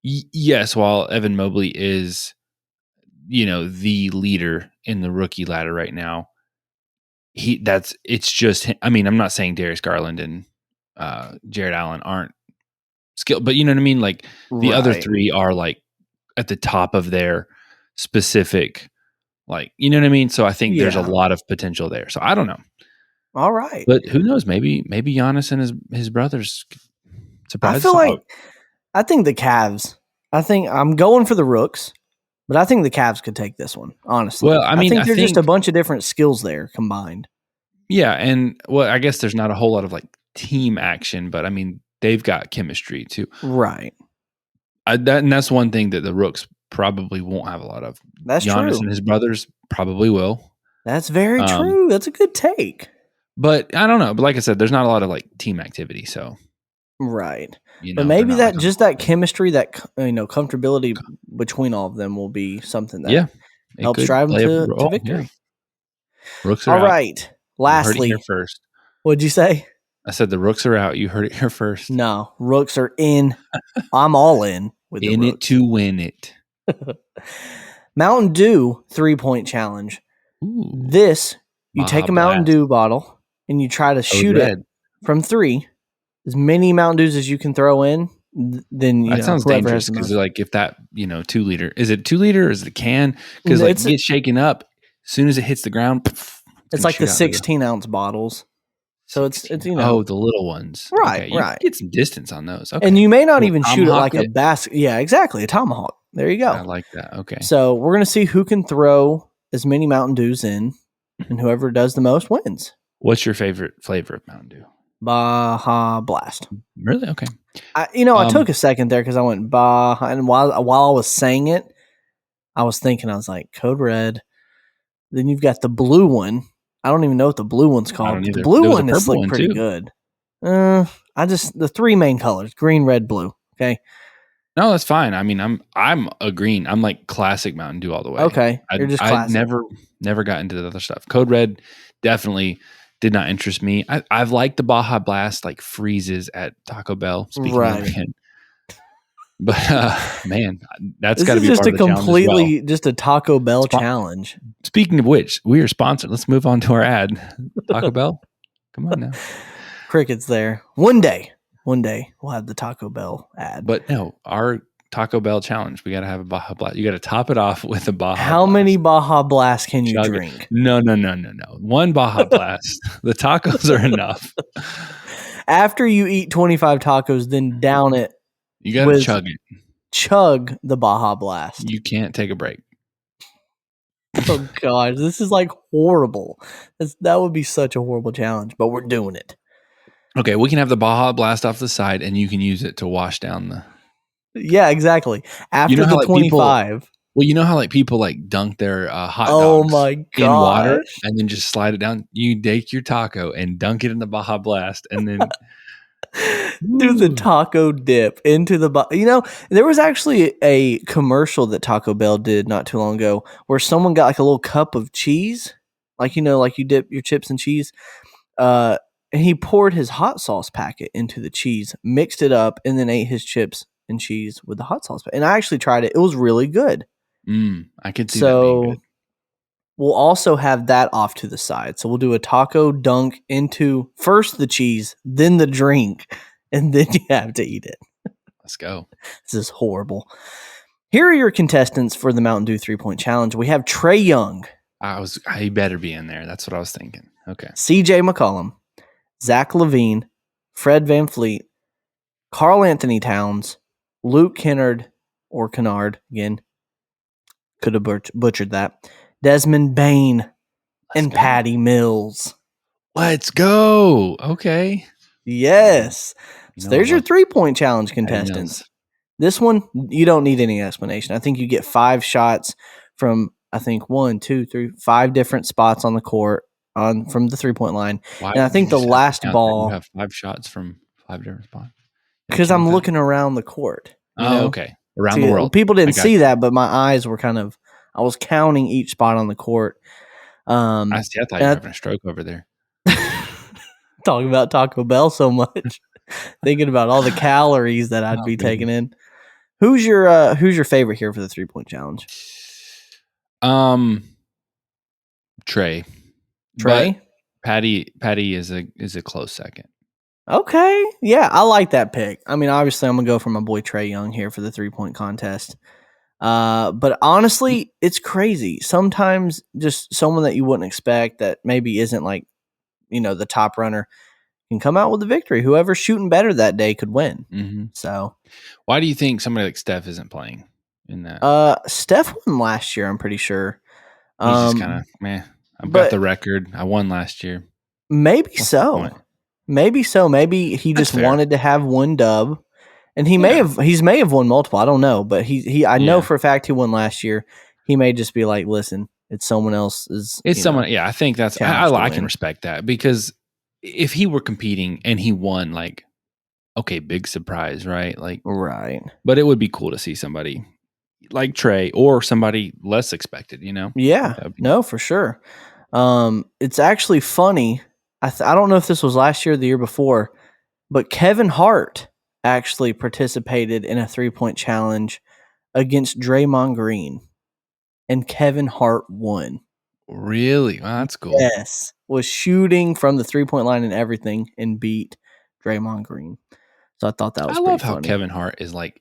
yes, while Evan Mobley is, the leader in the rookie ladder right now, it's just. I mean, I'm not saying Darius Garland and Jared Allen aren't skilled, but you know what I mean. Like the other 3 are like at the top of their specific, like you know what I mean. So I think there's a lot of potential there. So I don't know. All right, but who knows? Maybe Giannis and his brothers. I think the Cavs. I think I'm going for the Rooks, but I think the Cavs could take this one. Honestly, well, I think there's just a bunch of different skills there combined. Yeah, and I guess there's not a whole lot of like team action, but I mean they've got chemistry too, right? And that's one thing that the Rooks probably won't have a lot of. That's Giannis true. And his brothers probably will. That's very true. That's a good take. But I don't know. But like I said, there's not a lot of like team activity, so. Right. But maybe that just that chemistry, that comfortability between all of them will be something that helps drive them to victory. Yeah. Rooks are all out. Right. Lastly, you heard it here first. What'd you say? I said the Rooks are out. You heard it here first. No, Rooks are in. I'm all in with the Rooks. In it to win it. Mountain Dew 3-point challenge. Ooh. This, you take a Mountain Dew bottle and you try to shoot it from 3. As many Mountain Dews as you can throw in, then that sounds dangerous because like if that 2 liter, is it 2 liter or is it a can? Because like it gets shaken up as soon as it hits the ground. It's like the 16-ounce bottles. So it's the little ones, right? Okay, right. Get some distance on those, and you may not even shoot it like a basket. Yeah, exactly, a tomahawk. There you go. I like that. Okay. So we're gonna see who can throw as many Mountain Dews in, and whoever does the most wins. What's your favorite flavor of Mountain Dew? Baja Blast. Really? Okay. I took a second there because I went Baja, and while I was saying it, I was thinking, I was like, Code Red. Then you've got the blue one. I don't even know what the blue one's called. The blue one is like pretty good. The 3 main colors: green, red, blue. Okay. No, that's fine. I mean, I'm a green. I'm like classic Mountain Dew all the way. Okay. You're just classic. I never got into the other stuff. Code Red definitely did not interest me. I've liked the Baja Blast, like freezes at Taco Bell. Speaking of again. But man, that's got to be just part of the challenge just a Taco Bell challenge. Speaking of which, we are sponsored. Let's move on to our ad. Taco Bell, come on now. Cricket's there. One day we'll have the Taco Bell ad. But no, our Taco Bell challenge. We got to have a Baja Blast. You got to top it off with a Baja. How Blast. many Baja Blasts can you drink? No. One Baja Blast. The tacos are enough. After you eat 25 tacos, then down it. You got to chug it. Chug the Baja Blast. You can't take a break. Oh, God. This is like horrible. That would be such a horrible challenge, but we're doing it. Okay, we can have the Baja Blast off the side, and you can use it to wash down the... Yeah, exactly. After the 25. You know how like people like dunk their hot dogs in water and then just slide it down? You take your taco and dunk it in the Baja Blast and then... do the taco dip into the there was actually a commercial that Taco Bell did not too long ago where someone got like a little cup of cheese, like like you dip your chips in cheese, and he poured his hot sauce packet into the cheese, mixed it up, and then ate his chips and cheese with the hot sauce packet. And I actually tried it. It was really good. I could see that being good. We'll also have that off to the side. So we'll do a taco dunk into first the cheese, then the drink, and then you have to eat it. Let's go. This is horrible. Here are your contestants for the Mountain Dew 3-point challenge. We have Trae Young. He better be in there. That's what I was thinking. Okay. CJ McCollum, Zach LaVine, Fred VanVleet, Karl Anthony Towns, Luke Kennard, or Kennard, again, could have butchered that, Desmond Bain, and Patty Mills. Let's go. Okay. Yes. So there's your 3-point challenge contestants. This one, you don't need any explanation. I think you get 5 shots from, 1, 2, 3, 5 different spots on the court from the 3-point line. Why and I think the last ball... You have 5 shots from 5 different spots. Because I'm looking around the court. Okay. Around the world. People didn't see that, but my eyes were I was counting each spot on the court. I thought you were having a stroke over there. Talking about Taco Bell so much. Thinking about all the calories that I'd be taking in. Who's your favorite here for the 3-point challenge? Trae. Trae? Patty is a close second. Okay. Yeah, I like that pick. I mean, obviously I'm going to go for my boy Trae Young here for the 3-point contest. But honestly, it's crazy. Sometimes just someone that you wouldn't expect that maybe isn't like, the top runner can come out with a victory. Whoever's shooting better that day could win. Mm-hmm. So why do you think somebody like Steph isn't playing in that? Steph won last year, I'm pretty sure. He's just kind of meh. I've got the record. I won last year. Maybe so. Maybe he just wanted to have one dub. And he may have won multiple. I don't know, but I know for a fact he won last year. He may just be like, listen, it's someone else's. It's someone. Yeah, I think that's. I can respect that because if he were competing and he won like okay, big surprise, right? Like, right. But it would be cool to see somebody like Trey or somebody less expected, Yeah, no, for sure. It's actually funny. I don't know if this was last year or the year before, but Kevin Hart actually participated in a 3-point challenge against Draymond Green, and Kevin Hart won. Really? Wow, that's cool. Yes, was shooting from the 3-point line and everything, and beat Draymond Green. So I thought that was pretty funny. I love how Kevin Hart is like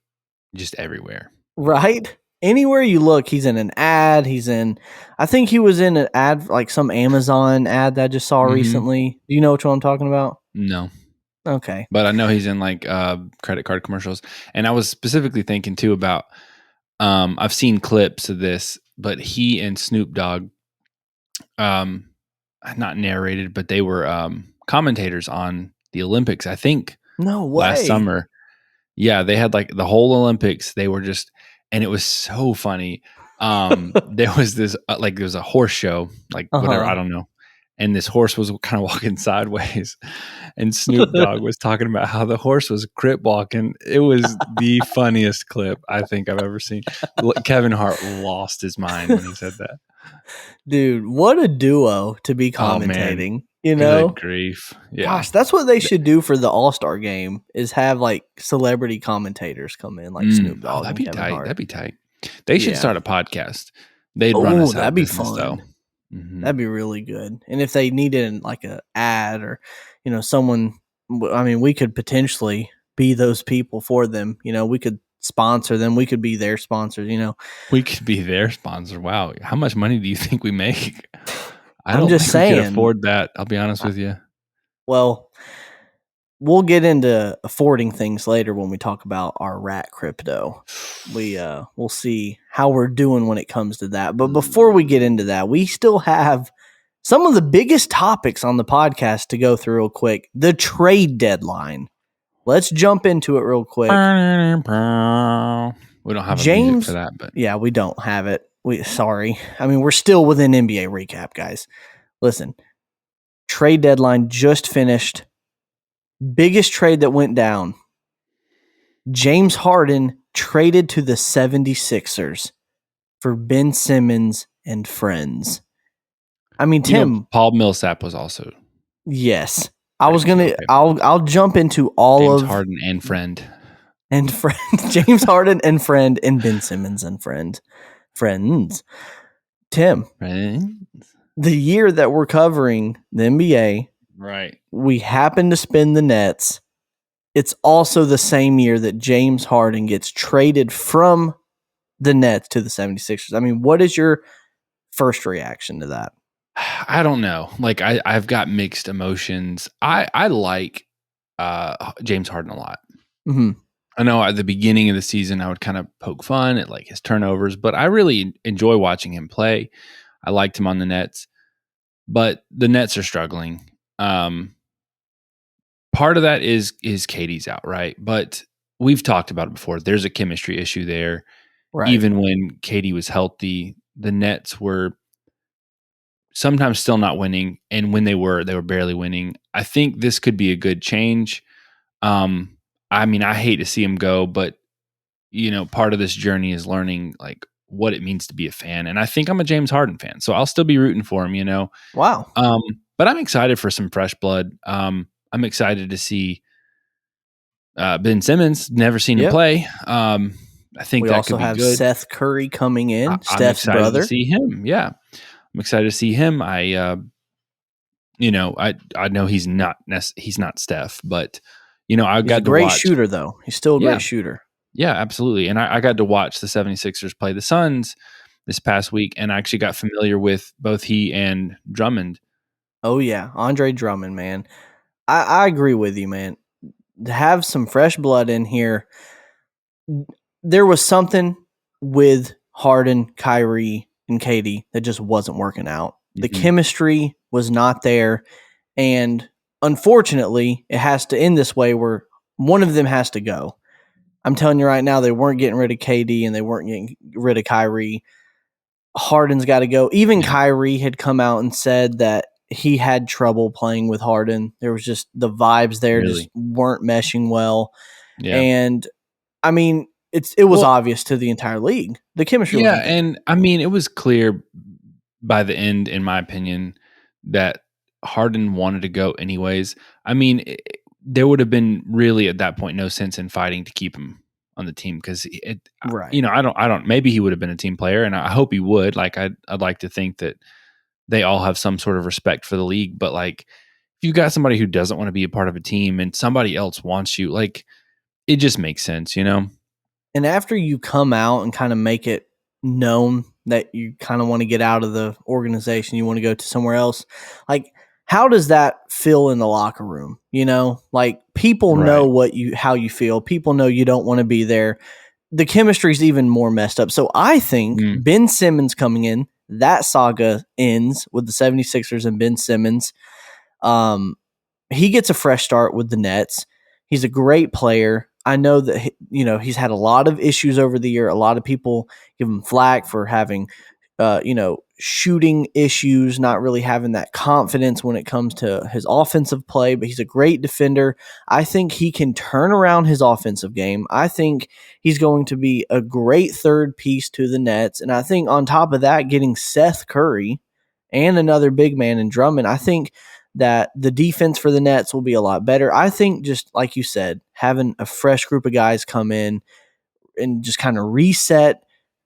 just everywhere. Right? Anywhere you look, he's in an ad. I think he was in an ad, like some Amazon ad that I just saw recently. Do you know which one I'm talking about? No. Okay. But I know he's in like credit card commercials. And I was specifically thinking too about, I've seen clips of this, but he and Snoop Dogg, not narrated, but they were commentators on the Olympics, I think. No way. Last summer. Yeah, they had like the whole Olympics. They were just, and it was so funny. There was this, there was a horse show, like whatever, I don't know. And this horse was kind of walking sideways, and Snoop Dogg was talking about how the horse was crip walking. It was the funniest clip I think I've ever seen. Kevin Hart lost his mind when he said that. Dude, what a duo to be commentating. You know, good grief. Yeah. Gosh, that's what they should do for the All-Star game, is have like celebrity commentators come in, like Snoop Dogg and Kevin Hart. That'd be tight. They should start a podcast. They'd run us out that'd of be business, fun. though. Mm-hmm. That'd be really good. And if they needed like a ad or, someone, I mean, we could potentially be those people for them. We could sponsor them. We could be their sponsors, We could be their sponsor. Wow. How much money do you think we make? I'm just saying. We could afford that. I'll be honest with you. Well, we'll get into affording things later when we talk about our rat crypto. We'll see how we're doing when it comes to that. But before we get into that, we still have some of the biggest topics on the podcast to go through real quick. The trade deadline. Let's jump into it real quick. We don't have a music for that, but yeah, we don't have it. Sorry. I mean, we're still within NBA recap, guys. Listen, trade deadline just finished. Biggest trade that went down. James Harden traded to the 76ers for Ben Simmons and friends. I mean, Tim. Paul Millsap was also. Yes. I'll jump into all James of Harden and friend. And friend. James Harden and friend and Ben Simmons and friend. Friends. Tim. Friends. The year that we're covering the NBA. Right. We happen to spin the Nets. It's also the same year that James Harden gets traded from the Nets to the 76ers. I mean, what is your first reaction to that? I don't know. Like, I've got mixed emotions. I like James Harden a lot. Mm-hmm. I know at the beginning of the season, I would kind of poke fun at like his turnovers, but I really enjoy watching him play. I liked him on the Nets, but the Nets are struggling. Part of that is KD's out, right? But we've talked about it before. There's a chemistry issue there. Right. Even when KD was healthy, the Nets were sometimes still not winning, and when they were barely winning. I think this could be a good change. I mean, I hate to see him go, but part of this journey is learning like what it means to be a fan. And I think I'm a James Harden fan, so I'll still be rooting for him. Wow. But I'm excited for some fresh blood. I'm excited to see Ben Simmons. Never seen him play. I think we that also could be have good. Seth Curry coming in. Steph's I'm excited brother. to see him. Yeah, I'm excited to see him. I know he's not Steph, but I got to watch. He's a great shooter, though. He's still a great shooter. Yeah, absolutely. And I got to watch the 76ers play the Suns this past week, and I actually got familiar with both he and Drummond. Oh, yeah. Andre Drummond, man. I agree with you, man. To have some fresh blood in here, there was something with Harden, Kyrie, and KD that just wasn't working out. Mm-hmm. The chemistry was not there, and unfortunately, it has to end this way where one of them has to go. I'm telling you right now, they weren't getting rid of KD and they weren't getting rid of Kyrie. Harden's got to go. Even Kyrie had come out and said that he had trouble playing with Harden. There was just the vibes there Really? just weren't meshing well. Yeah. And I mean, it was obvious to the entire league. The chemistry wasn't there. And I mean, it was clear by the end, in my opinion, that Harden wanted to go anyways. I mean, there would have been really at that point no sense in fighting to keep him on the team because Right. you know, I don't. Maybe he would have been a team player, and I hope he would. Like, I'd like to think that they all have some sort of respect for the league. But like, if you've got somebody who doesn't want to be a part of a team and somebody else wants you, like, it just makes sense, you know? And after you come out and kind of make it known that you kind of want to get out of the organization, you want to go to somewhere else, like, how does that feel in the locker room? You know, like, people know how you feel. People know you don't want to be there. The chemistry is even more messed up. So I think Ben Simmons coming in, that saga ends with the 76ers and Ben Simmons. He gets a fresh start with the Nets. He's a great player. I know that, you know, he's had a lot of issues over the year. A lot of people give him flack for having, you know, shooting issues, not really having that confidence when it comes to his offensive play, but he's a great defender. I think he can turn around his offensive game. I think he's going to be a great third piece to the Nets. And I think on top of that, getting Seth Curry and another big man in Drummond, I think that the defense for the Nets will be a lot better. I think, just like you said, having a fresh group of guys come in and just kind of reset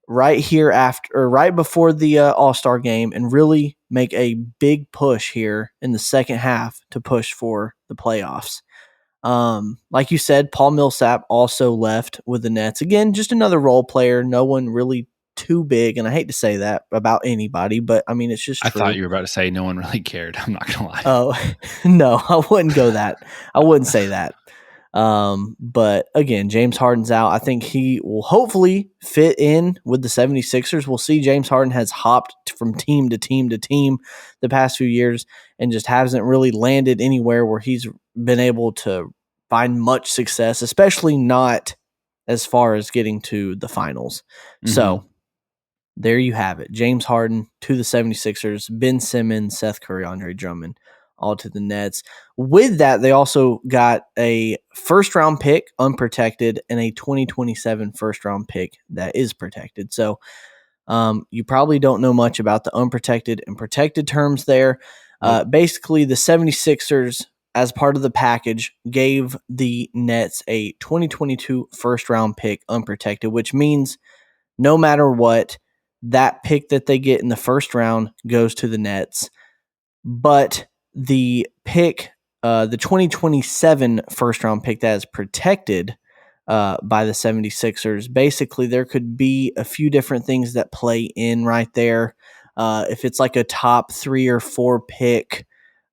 right here after or right before the All-Star game and really make a big push here in the second half to push for the playoffs. Like you said, Paul Millsap also left with the Nets. Again, just another role player. No one really too big, and I hate to say that about anybody, but I mean, it's just true. I thought you were about to say no one really cared. I'm not gonna lie. Oh, no, I wouldn't go that. I wouldn't say that. But again, James Harden's out. I think he will hopefully fit in with the 76ers. We'll see. James Harden has hopped from team to team to team the past few years and just hasn't really landed anywhere where he's been able to find much success, especially not as far as getting to the finals. So there you have it. James Harden to the 76ers, Ben Simmons, Seth Curry, Andre Drummond, all to the Nets. With that, they also got a first-round pick, unprotected, and a 2027 first-round pick that is protected. So you probably don't know much about the unprotected and protected terms there. Basically, the 76ers, as part of the package, gave the Nets a 2022 first-round pick, unprotected, which means no matter what, that pick that they get in the first round goes to the Nets. But the pick, the 2027 first round pick that is protected by the 76ers, basically there could be a few different things that play in right there. If it's like a top 3 or 4 pick,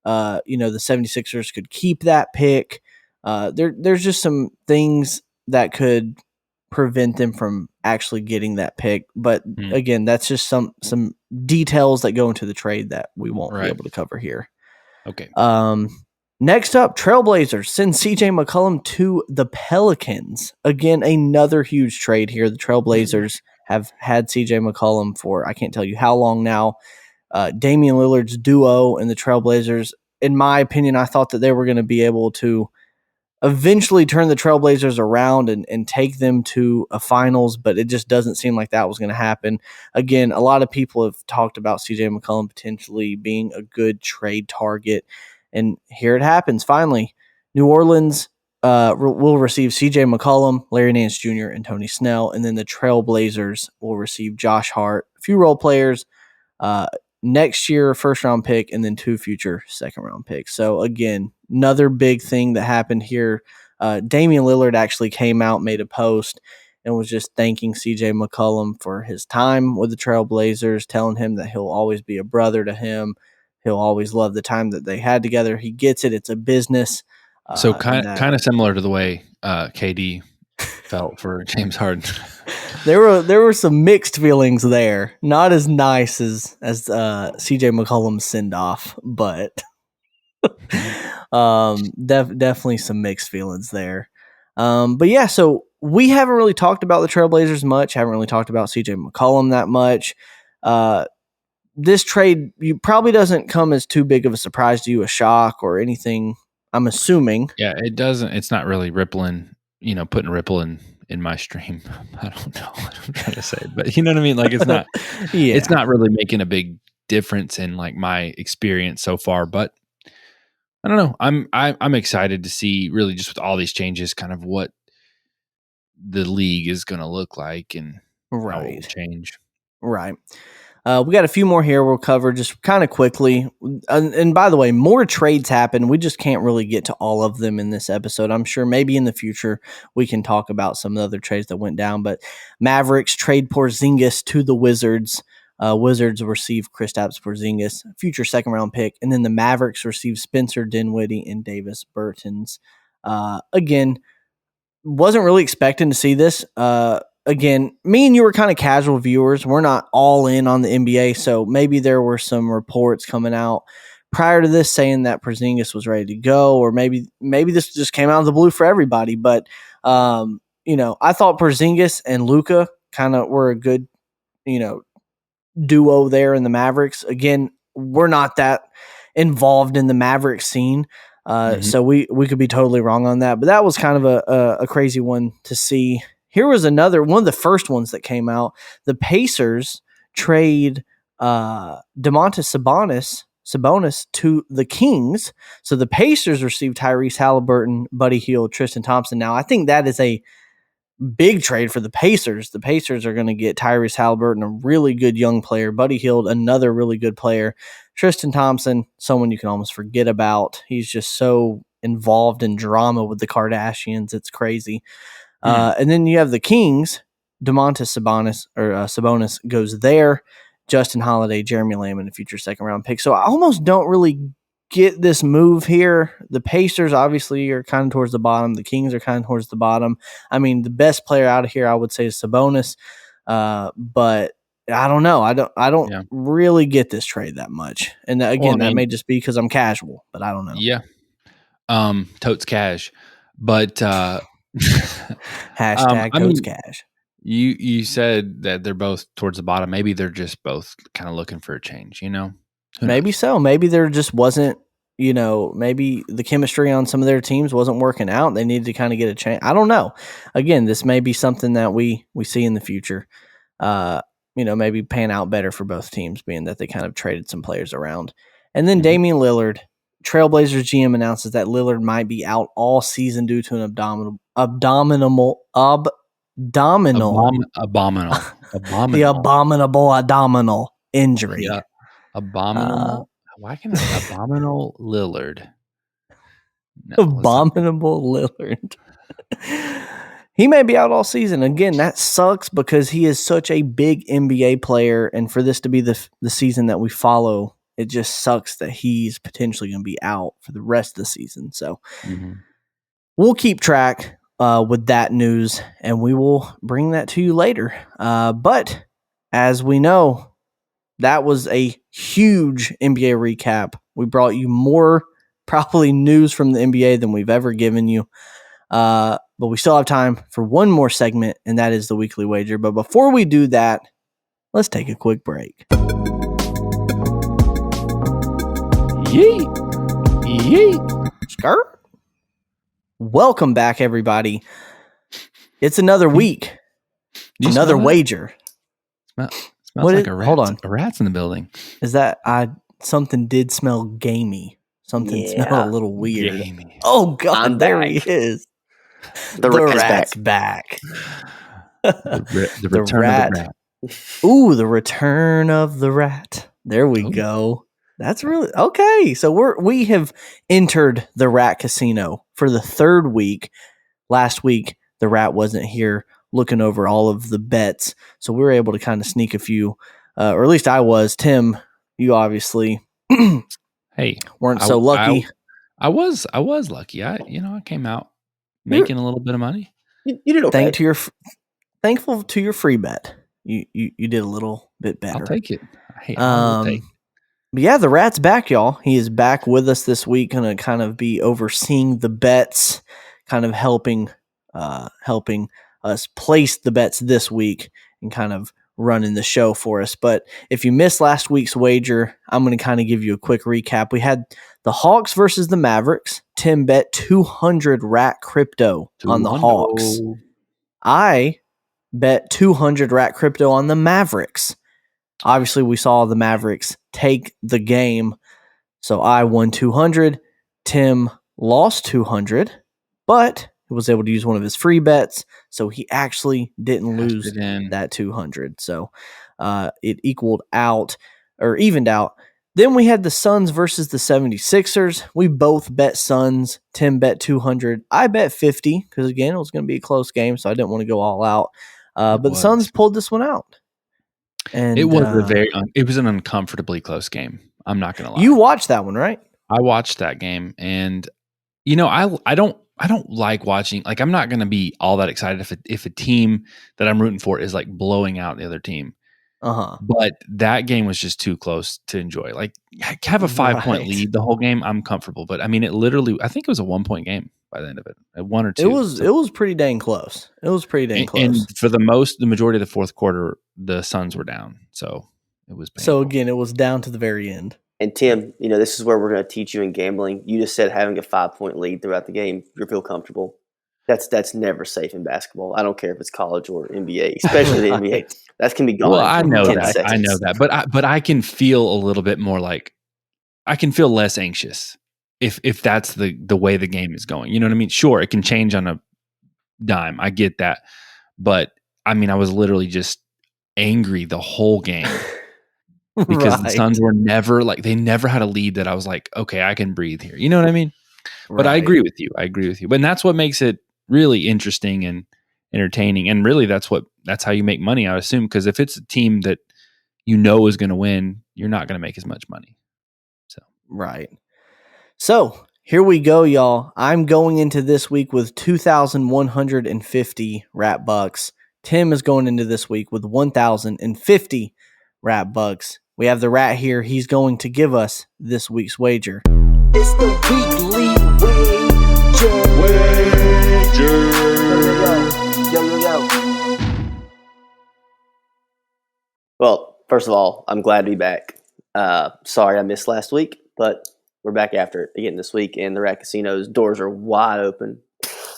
you know, the 76ers could keep that pick. There's just some things that could prevent them from actually getting that pick. But again, that's just some details that go into the trade that we won't be able to cover here. Okay. Next up, Trailblazers send CJ McCollum to the Pelicans. Again, another huge trade here. The Trailblazers have had CJ McCollum for I can't tell you how long now. Damian Lillard's duo and the Trailblazers, in my opinion, I thought that they were going to be able to eventually turn the Trailblazers around and take them to a finals, but it just doesn't seem like that was going to happen. Again, a lot of people have talked about CJ McCollum potentially being a good trade target, and here it happens finally. New Orleans will receive CJ McCollum, Larry Nance Jr., and Tony Snell, and then the Trailblazers will receive Josh Hart, a few role players, next year, first-round pick, and then 2 future second-round picks. So, again, another big thing that happened here. Damian Lillard actually came out, made a post, and was just thanking CJ McCollum for his time with the Trailblazers, telling him that he'll always be a brother to him. He'll always love the time that they had together. He gets it. It's a business. So kind of similar to the way KD felt for James Harden. There were some mixed feelings there. Not as nice as CJ McCollum's send off, but definitely some mixed feelings there. But yeah, so we haven't really talked about the Trailblazers much. Haven't really talked about CJ McCollum that much. this trade probably doesn't come as too big of a surprise to you, a shock or anything, I'm assuming. Yeah, it doesn't. It's not really rippling, putting a ripple in my stream. I don't know what I'm trying to say, but you know what I mean? Like it's not, it's not really making a big difference in like my experience so far, but I don't know. I'm excited to see really just with all these changes, kind of what the league is going to look like and how it will change. Right. We got a few more here we'll cover just kind of quickly. And by the way, more trades happen. We just can't really get to all of them in this episode. I'm sure maybe in the future we can talk about some of the other trades that went down. But Mavericks trade Porzingis to the Wizards. Wizards receive Kristaps Porzingis, future second-round pick. And then the Mavericks receive Spencer Dinwiddie and Davis Bertans. Again, wasn't really expecting to see this. Again, me and you were kind of casual viewers. We're not all in on the NBA, so maybe there were some reports coming out prior to this saying that Porzingis was ready to go, or maybe this just came out of the blue for everybody. But I thought Porzingis and Luka kind of were a good, duo there in the Mavericks. Again, we're not that involved in the Mavericks scene. So we could be totally wrong on that, but that was kind of a crazy one to see. Here was another one of the first ones that came out. The Pacers trade Domantas Sabonis to the Kings. So the Pacers received Tyrese Halliburton, Buddy Hield, Tristan Thompson. Now I think that is a big trade for the Pacers. The Pacers are going to get Tyrese Halliburton, a really good young player. Buddy Hield, another really good player. Tristan Thompson, someone you can almost forget about. He's just so involved in drama with the Kardashians. It's crazy. And then you have the Kings. Domantas Sabonis goes there. Justin Holiday, Jeremy Lamb, and a future second-round pick. So I almost don't really get this move here. The Pacers obviously are kind of towards the bottom. The Kings are kind of towards the bottom. I mean, the best player out of here, I would say, is Sabonis. But I don't know. I don't really get this trade that much. And again, that may just be because I'm casual, but I don't know. Yeah. Totes cash. But hashtag Totes cash. You said that they're both towards the bottom. Maybe they're just both kind of looking for a change, Maybe so. Maybe there just wasn't, maybe the chemistry on some of their teams wasn't working out. They needed to kind of get a change. I don't know. Again, this may be something that we see in the future. Maybe pan out better for both teams, being that they kind of traded some players around. And then Damian Lillard, Trailblazers GM announces that Lillard might be out all season due to an abominable the abominable abdominal injury. Yeah. Abominable. Why can I abominable Lillard? No, abominable Lillard. He may be out all season. Again, that sucks because he is such a big NBA player, and for this to be the season that we follow, it just sucks that he's potentially going to be out for the rest of the season. So we'll keep track with that news, and we will bring that to you later. But as we know, that was a huge NBA recap. We brought you more probably news from the NBA than we've ever given you. But we still have time for one more segment, and that is the weekly wager. But before we do that, let's take a quick break. Yeet. Yeet. Skirt. Welcome back, everybody. It's another week. Another wager. Smells like a rat. Hold on. A rat's in the building. Is that something did smell gamey. Something smelled a little weird. Gamey. Oh, God, there he is. The rat's back. The return of the rat. Ooh, the return of the rat. There we go. That's really okay. So we have entered the rat casino for the third week. Last week, the rat wasn't here looking over all of the bets, so we were able to kind of sneak a few, or at least I was. Tim, you obviously weren't so lucky. I was lucky. I came out making a little bit of money. You did okay. Thankful to your free bet. You did a little bit better. I'll take it. I'll take it. But yeah, the rat's back, y'all. He is back with us this week, going to kind of be overseeing the bets, kind of helping us place the bets this week and kind of running the show for us. But if you missed last week's wager, I'm going to kind of give you a quick recap. We had the Hawks versus the Mavericks. Tim bet 200 rat crypto on the Hawks. I bet 200 rat crypto on the Mavericks. Obviously, we saw the Mavericks take the game. So I won 200. Tim lost 200, but he was able to use one of his free bets. So he actually didn't lose that 200. So it evened out. Then we had the Suns versus the 76ers. We both bet Suns. Tim bet 200. I bet 50 because, again, it was going to be a close game, so I didn't want to go all out. But the Suns pulled this one out. And it was it was an uncomfortably close game. I'm not going to lie. You watched that one, right? I watched that game, and I don't like watching. Like, I'm not going to be all that excited if a team that I'm rooting for is like blowing out the other team. But that game was just too close to enjoy. Like, have a 5-point lead the whole game, I'm comfortable. But I mean, I think it was a 1-point game by the end of it, at 1 or 2. It was pretty dang close. It was pretty dang close. And for the majority of the fourth quarter, the Suns were down, so it was painful. So again, it was down to the very end. And Tim, this is where we're going to teach you in gambling. You just said having a 5-point lead throughout the game, you feel comfortable. That's never safe in basketball. I don't care if it's college or NBA, especially the NBA. That can be gone. Well, I know that. Seconds. I know that. But I can feel a little bit more like I can feel less anxious if that's the way the game is going. You know what I mean? Sure, it can change on a dime. I get that. But I mean, I was literally just angry the whole game. Because the Suns were they never had a lead that I was like, okay, I can breathe here. You know what I mean? But I agree with you. But that's what makes it really interesting and entertaining. And really that's how you make money, I assume. Because if it's a team that is going to win, you're not going to make as much money. Right. So here we go, y'all. I'm going into this week with 2,150 rat bucks. Tim is going into this week with 1,050 rat bucks. We have the rat here. He's going to give us this week's wager. It's the weekly wager. Yo. Well, first of all, I'm glad to be back. Sorry I missed last week, but we're back after it again this week, and the Rat Casino's doors are wide open.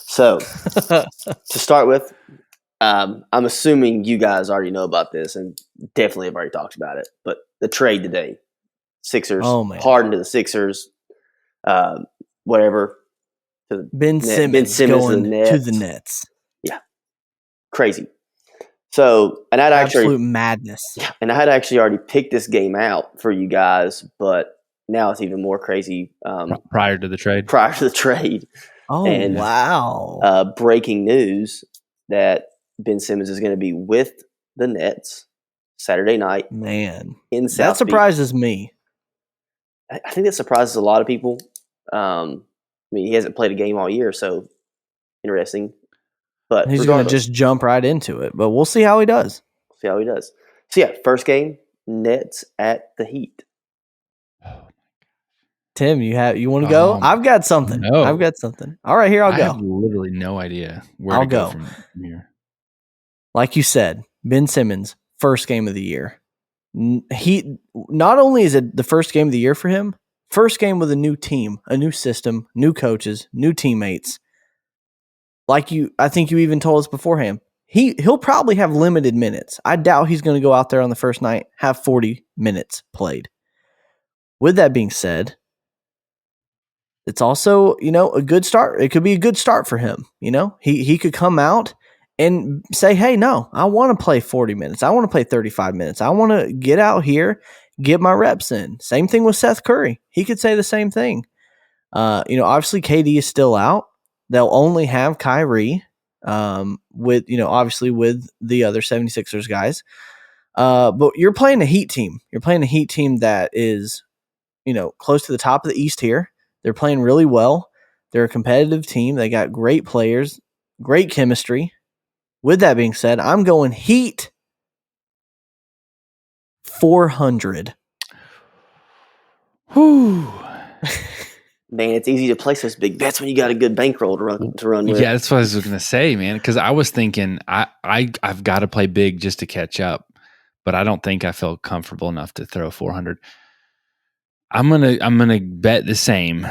So, to start with, I'm assuming you guys already know about this and definitely have already talked about it. But the trade today, Sixers, Harden to the Sixers, whatever. To Ben Simmons going to the Nets. Yeah, crazy. So, and I'd absolute madness. Yeah, and I had actually already picked this game out for you guys, but now it's even more crazy. Prior to the trade. Oh, and, wow! Breaking news that Ben Simmons is going to be with the Nets Saturday night. Man, in South that surprises me. I think that surprises a lot of people. I mean, he hasn't played a game all year, so interesting. But he's going to just jump right into it. But we'll see how he does. So yeah, first game, Nets at the Heat. Tim, you want to go? I've got something. No. I've got something. All right, here I'll go. I have literally no idea where to go from here. Like you said, Ben Simmons, first game of the year. He not only is it the first game of the year for him, first game with a new team, a new system, new coaches, new teammates. I think you even told us beforehand. He'll probably have limited minutes. I doubt he's going to go out there on the first night, have 40 minutes played. With that being said, it's also, a good start. It could be a good start for him. He could come out and say, hey, no, I want to play 40 minutes. I want to play 35 minutes. I want to get out here, get my reps in. Same thing with Seth Curry. He could say the same thing. Obviously KD is still out. They'll only have Kyrie with the other 76ers guys. But you're playing a Heat team. You're playing a Heat team that is, close to the top of the East here. They're playing really well. They're a competitive team. They got great players, great chemistry. With that being said, I'm going Heat 400. Whew. Man, it's easy to place those big bets when you got a good bankroll to run with. Yeah, that's what I was going to say, man. Because I was thinking I've got to play big just to catch up. but I don't think I feel comfortable enough to throw 400. I'm gonna bet the same,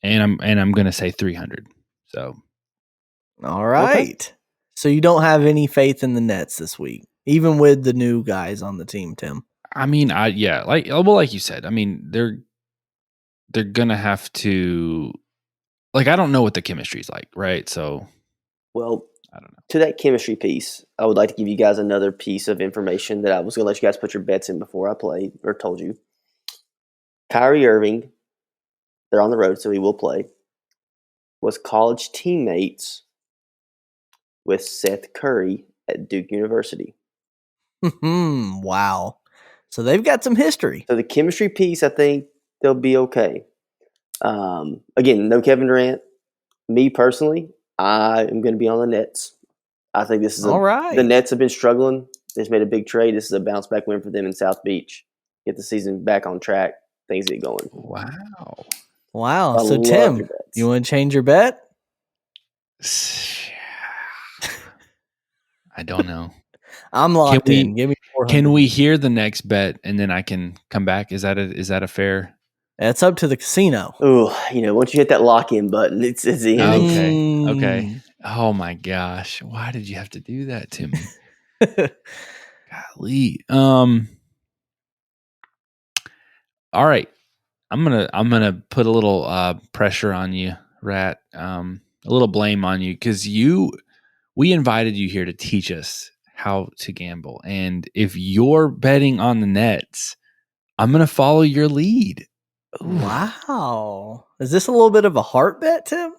and I'm gonna say 300. So, all right. Okay. So you don't have any faith in the Nets this week, even with the new guys on the team, Tim. I mean, like you said, I mean, they're gonna have to, like, I don't know what the chemistry is like, right? So, well, I don't know. To that chemistry piece, I would like to give you guys another piece of information that I was going to let you guys put your bets in before I played or told you. Kyrie Irving, they're on the road, so he will play, was college teammates with Seth Curry at Duke University. Wow. So they've got some history. So the chemistry piece, I think they'll be okay. Again, no Kevin Durant. Me personally, I am going to be on the Nets. I think this is all right. The Nets have been struggling. They just made a big trade. This is a bounce back win for them in South Beach. Get the season back on track. Things get going. Wow. So Tim, you want to change your bet? I don't know. I'm locked in. Give me 400. Can we hear the next bet and then I can come back? Is that a fair? It's up to the casino. Oh, once you hit that lock-in button, it's in. Okay. Oh my gosh. Why did you have to do that to me? Golly. All right. I'm gonna put a little pressure on you, Rat. A little blame on you because we invited you here to teach us how to gamble. And if you're betting on the Nets, I'm gonna follow your lead. Wow. Is this a little bit of a heart bet, Tim?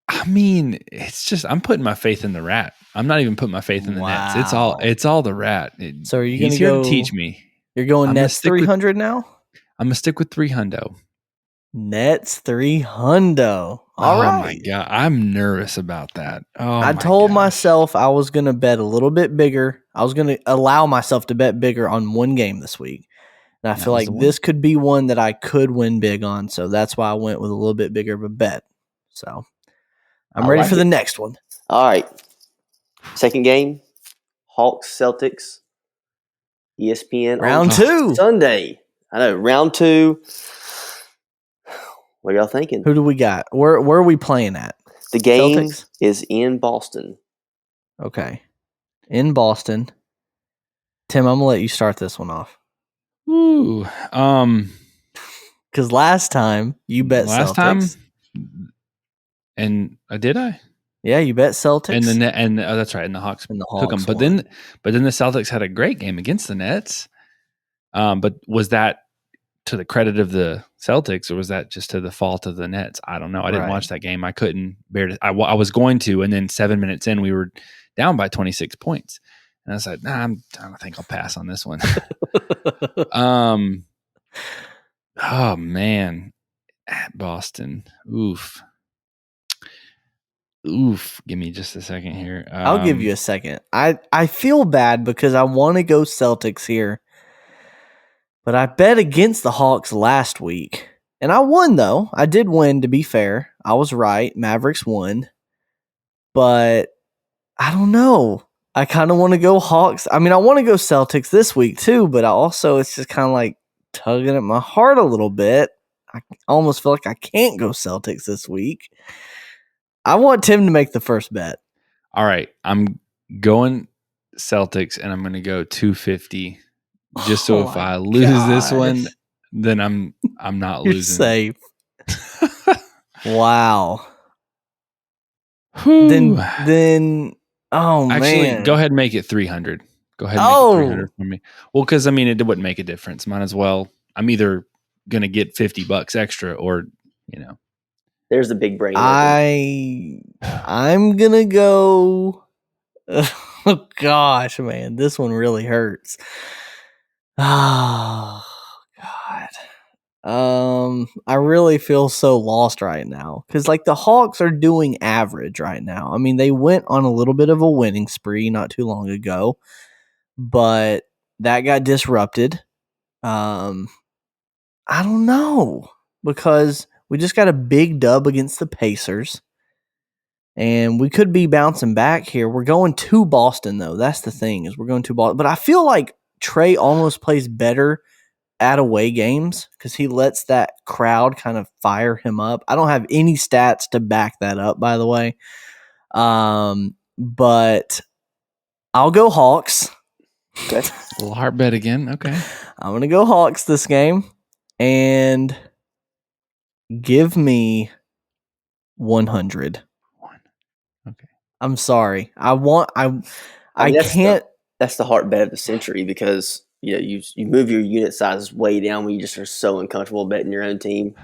I mean, it's just I'm putting my faith in the Rat. I'm not even putting my faith in the Nets. It's all the Rat. So are you He's here to teach me. You're going Nets 300 now? I'm gonna stick with 300. Nets 300. All right. Oh my god, I'm nervous about that. I told myself I was gonna bet a little bit bigger. I was gonna allow myself to bet bigger on one game this week. And I feel like this could be one that I could win big on. So that's why I went with a little bit bigger of a bet. So I'm ready for the next one. All right. Second game, Hawks Celtics, ESPN round 2 Sunday. I know, round 2. What are y'all thinking? Who do we got? Where are we playing at? The game is in Boston. Okay. In Boston. Tim, I'm gonna let you start this one off. Ooh. Because last time you bet Celtics. And did I? Yeah, you bet Celtics. And that's right. And the Hawks took them. But then the Celtics had a great game against the Nets. But was that to the credit of the Celtics or was that just to the fault of the Nets? I don't know. I didn't watch that game. I couldn't bear to. I was going to, and then 7 minutes in, we were down by 26 points. And I said, I don't think I'll pass on this one. Oh man, at Boston. Oof. Give me just a second here. I'll give you a second. I feel bad because I want to go Celtics here, but I bet against the Hawks last week, and I won though. I did win, to be fair. I was right. Mavericks won, but I don't know. I kind of want to go Hawks. I mean, I want to go Celtics this week too, but it's just kind of like tugging at my heart a little bit. I almost feel like I can't go Celtics this week. I want Tim to make the first bet. All right. I'm going Celtics and I'm going to go 250 just so if I lose this one, then I'm not You're losing. Safe. Wow. Then Actually, man. Go ahead and make it 300. Go ahead and make it 300 for me. Well, because I mean, it wouldn't make a difference. Might as well. I'm either going to get $50 extra or, There's the big brain. I'm going to go. Oh, gosh, man. This one really hurts. Oh, God. I really feel so lost right now because the Hawks are doing average right now. I mean, they went on a little bit of a winning spree not too long ago, but that got disrupted. I don't know because we just got a big dub against the Pacers, And we could be bouncing back here. We're going to Boston, though. That's the thing, is we're going to Boston. But I feel like Trey almost plays better at away games because he lets that crowd kind of fire him up. I don't have any stats to back that up, by the way. But I'll go Hawks. Okay. A little heart bet again. Okay. I'm going to go Hawks this game. And give me 100. Okay. I'm sorry. I can't. That's the heart bet of the century because you move your unit sizes way down when you just are so uncomfortable betting your own team.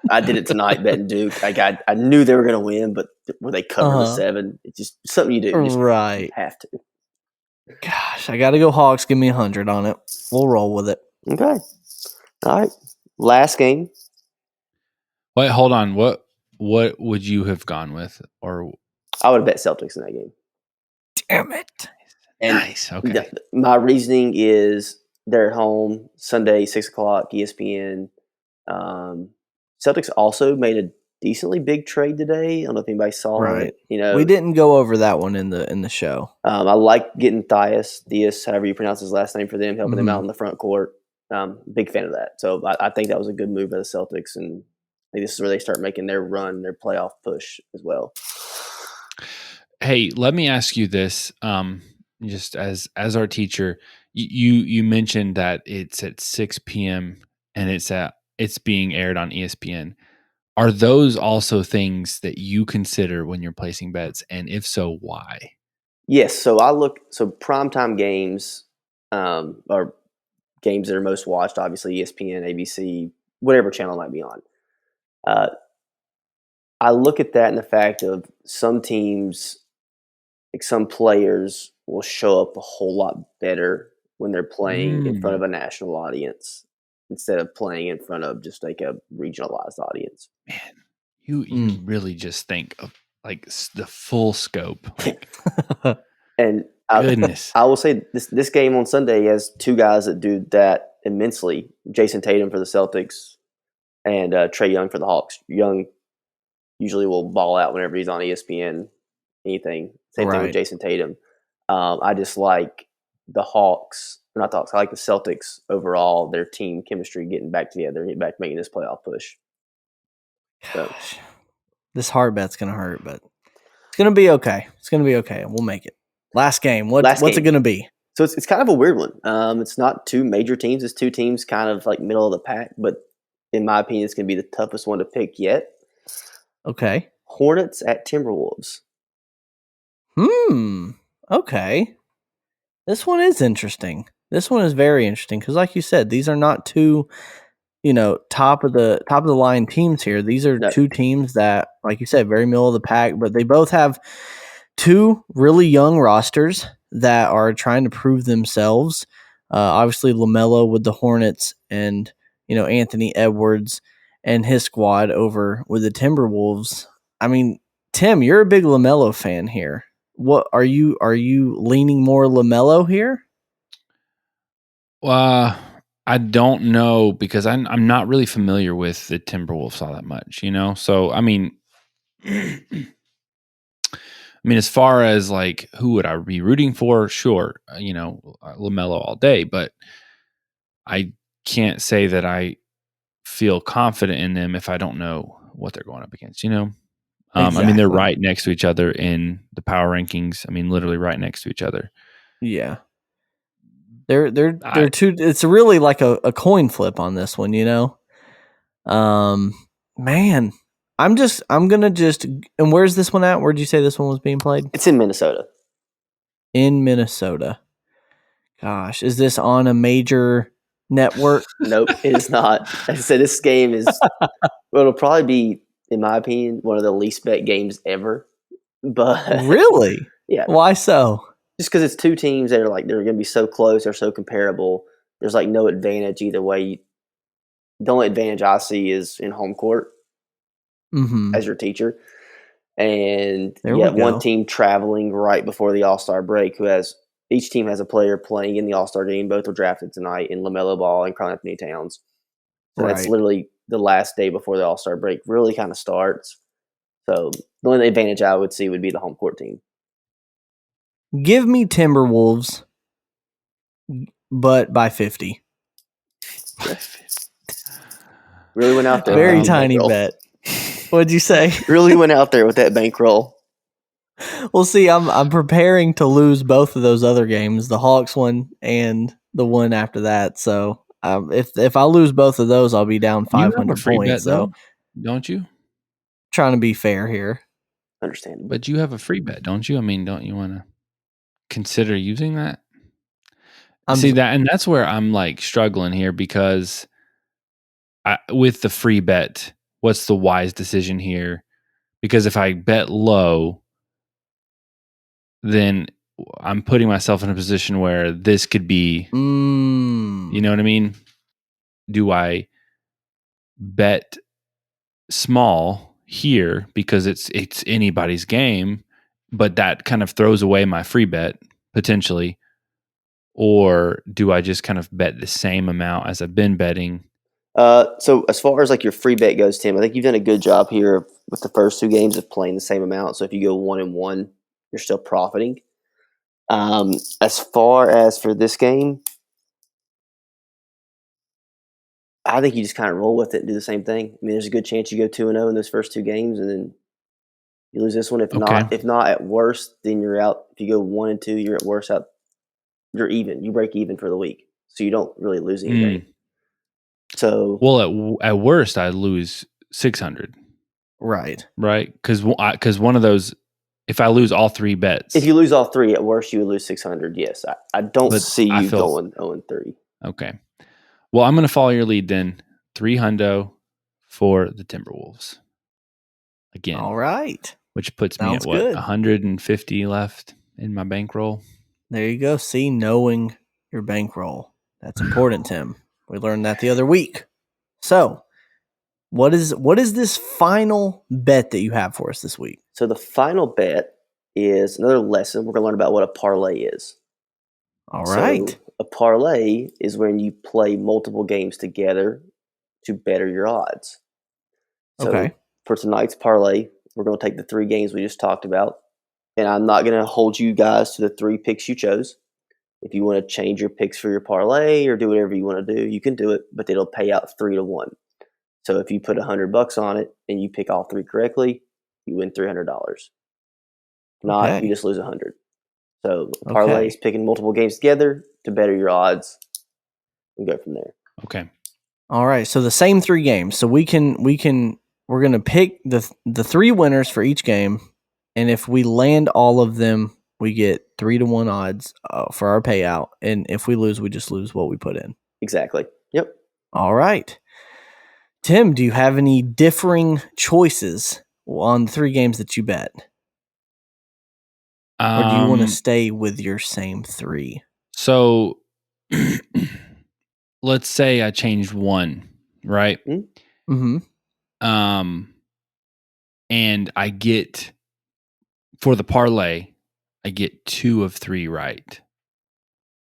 I did it tonight betting Duke. I knew they were going to win, but were they cover the 7? It's just something you do. Right. You have to. Gosh, I got to go Hawks. Give me 100 on it. We'll roll with it. Okay. All right. Last game. Wait, hold on. What would you have gone with? Or I would have bet Celtics in that game. Damn it. And nice. Okay. My reasoning is they're at home Sunday, 6:00, ESPN. Celtics also made a decently big trade today. I don't know if anybody saw it. We didn't go over that one in the show. I like getting Theus, however you pronounce his last name, for them, helping them out in the front court. Big fan of that. So I think that was a good move by the Celtics, and I think this is where they start making their run, their playoff push as well. Hey, let me ask you this. Just as our teacher, you mentioned that it's at 6 p.m. and it's being aired on ESPN. Are those also things that you consider when you're placing bets? And if so, why? Yes. So primetime games are games that are most watched, obviously ESPN, ABC, whatever channel it might be on. I look at that in the fact of some teams, like some players will show up a whole lot better when they're playing in front of a national audience instead of playing in front of just like a regionalized audience. Man, you really just think of like the full scope. Like, and goodness. I will say this game on Sunday has two guys that do that immensely. Jason Tatum for the Celtics and Trae Young for the Hawks. Young usually will ball out whenever he's on ESPN, anything. Same thing with Jason Tatum. I just like the Hawks, not the Hawks, I like the Celtics overall, their team chemistry getting back together, getting back making this playoff push. Gosh, this hard bet's going to hurt, but it's going to be okay. It's going to be okay. We'll make it. Last game. What's it going to be? So it's kind of a weird one. It's not two major teams. It's two teams kind of like middle of the pack, but in my opinion, it's going to be the toughest one to pick yet. Okay. Hornets at Timberwolves. Okay. This one is interesting. This one is very interesting because, like you said, these are not two, top of the line teams here. These are two teams that, like you said, very middle of the pack, but they both have two really young rosters that are trying to prove themselves. Obviously, LaMelo with the Hornets, and Anthony Edwards and his squad over with the Timberwolves. I mean, Tim, you're a big LaMelo fan here. What are you leaning more LaMelo here? I don't know because I'm not really familiar with the Timberwolves all that much, So I mean, as far as like who would I be rooting for? Sure, LaMelo all day, but I can't say that I feel confident in them if I don't know what they're going up against. Exactly. I mean, they're right next to each other in the power rankings. I mean, literally right next to each other. Yeah. They're two. It's really like a coin flip on this one, Man, I'm gonna and where's this one at? Where'd you say this one was being played? It's in Minnesota. In Minnesota. Gosh, is this on a major network? Nope, it is not. Like I said, this game is. Well, it'll probably be, in my opinion, one of the least bet games ever. But really, yeah. Why so? Just because it's two teams that are like they're going to be so close, they're so comparable. There's like no advantage either way. The only advantage I see is in home court as your teacher, and one team traveling right before the All-Star break. Each team has a player playing in the All-Star game. Both were drafted tonight in LaMelo Ball and Karl-Anthony Towns. So that's literally the last day before the All-Star break really kind of starts. So The only advantage I would see would be the home court team. Give me Timberwolves, but by 50. Really went out there. Very tiny bet. What'd you say? Really went out there with that bankroll. Well, see, I'm preparing to lose both of those other games, the Hawks one and the one after that. So if I lose both of those, I'll be down 500 points. Bet, though, don't you? Trying to be fair here. Understandable. But you have a free bet, don't you? I mean, don't you want to consider using that? That's where I'm like struggling here because with the free bet, what's the wise decision here? Because if I bet low, then I'm putting myself in a position where this could be, you know what I mean? Do I bet small here because it's anybody's game, but that kind of throws away my free bet potentially? Or do I just kind of bet the same amount as I've been betting? So as far as like your free bet goes, Tim, I think you've done a good job here with the first two games of playing the same amount. So if you go 1-1, you're still profiting. As far as for this game, I think you just kind of roll with it and do the same thing. I mean, there's a good chance you go 2-0 in those first two games, and then you lose this one. If not at worst, then you're out. If you go 1-2, you're at worst out. You're even. You break even for the week, so you don't really lose anything. So, well, at worst, I lose 600. Right. Because one of those, if I lose all three bets, if you lose all three, at worst you would lose 600. Yes, I don't see you going 0-3. Okay. Well, I'm going to follow your lead then. 300 for the Timberwolves. Again. All right. Which puts me at what? Good. 150 left in my bankroll. There you go. See, knowing your bankroll. That's important, Tim. We learned that the other week. So, what is this final bet that you have for us this week? So the final bet is another lesson. We're going to learn about what a parlay is. All right. So a parlay is when you play multiple games together to better your odds. So for tonight's parlay, we're going to take the three games we just talked about, and I'm not going to hold you guys to the three picks you chose. If you want to change your picks for your parlay or do whatever you want to do, you can do it, but it'll pay out 3-1. So if you put $100 on it and you pick all three correctly, you win $300. Not, you just lose 100. So parlay is picking multiple games together to better your odds and go from there. Okay. All right. So the same three games. So we're going to pick the three winners for each game, and if we land all of them, we get 3-1 odds for our payout, and if we lose, we just lose what we put in. Exactly. Yep. All right. Tim, do you have any differing choices on the three games that you bet? Or do you want to stay with your same three? So let's say I changed one, right? Mm-hmm. And I get, for the parlay, I get 2 of 3 right.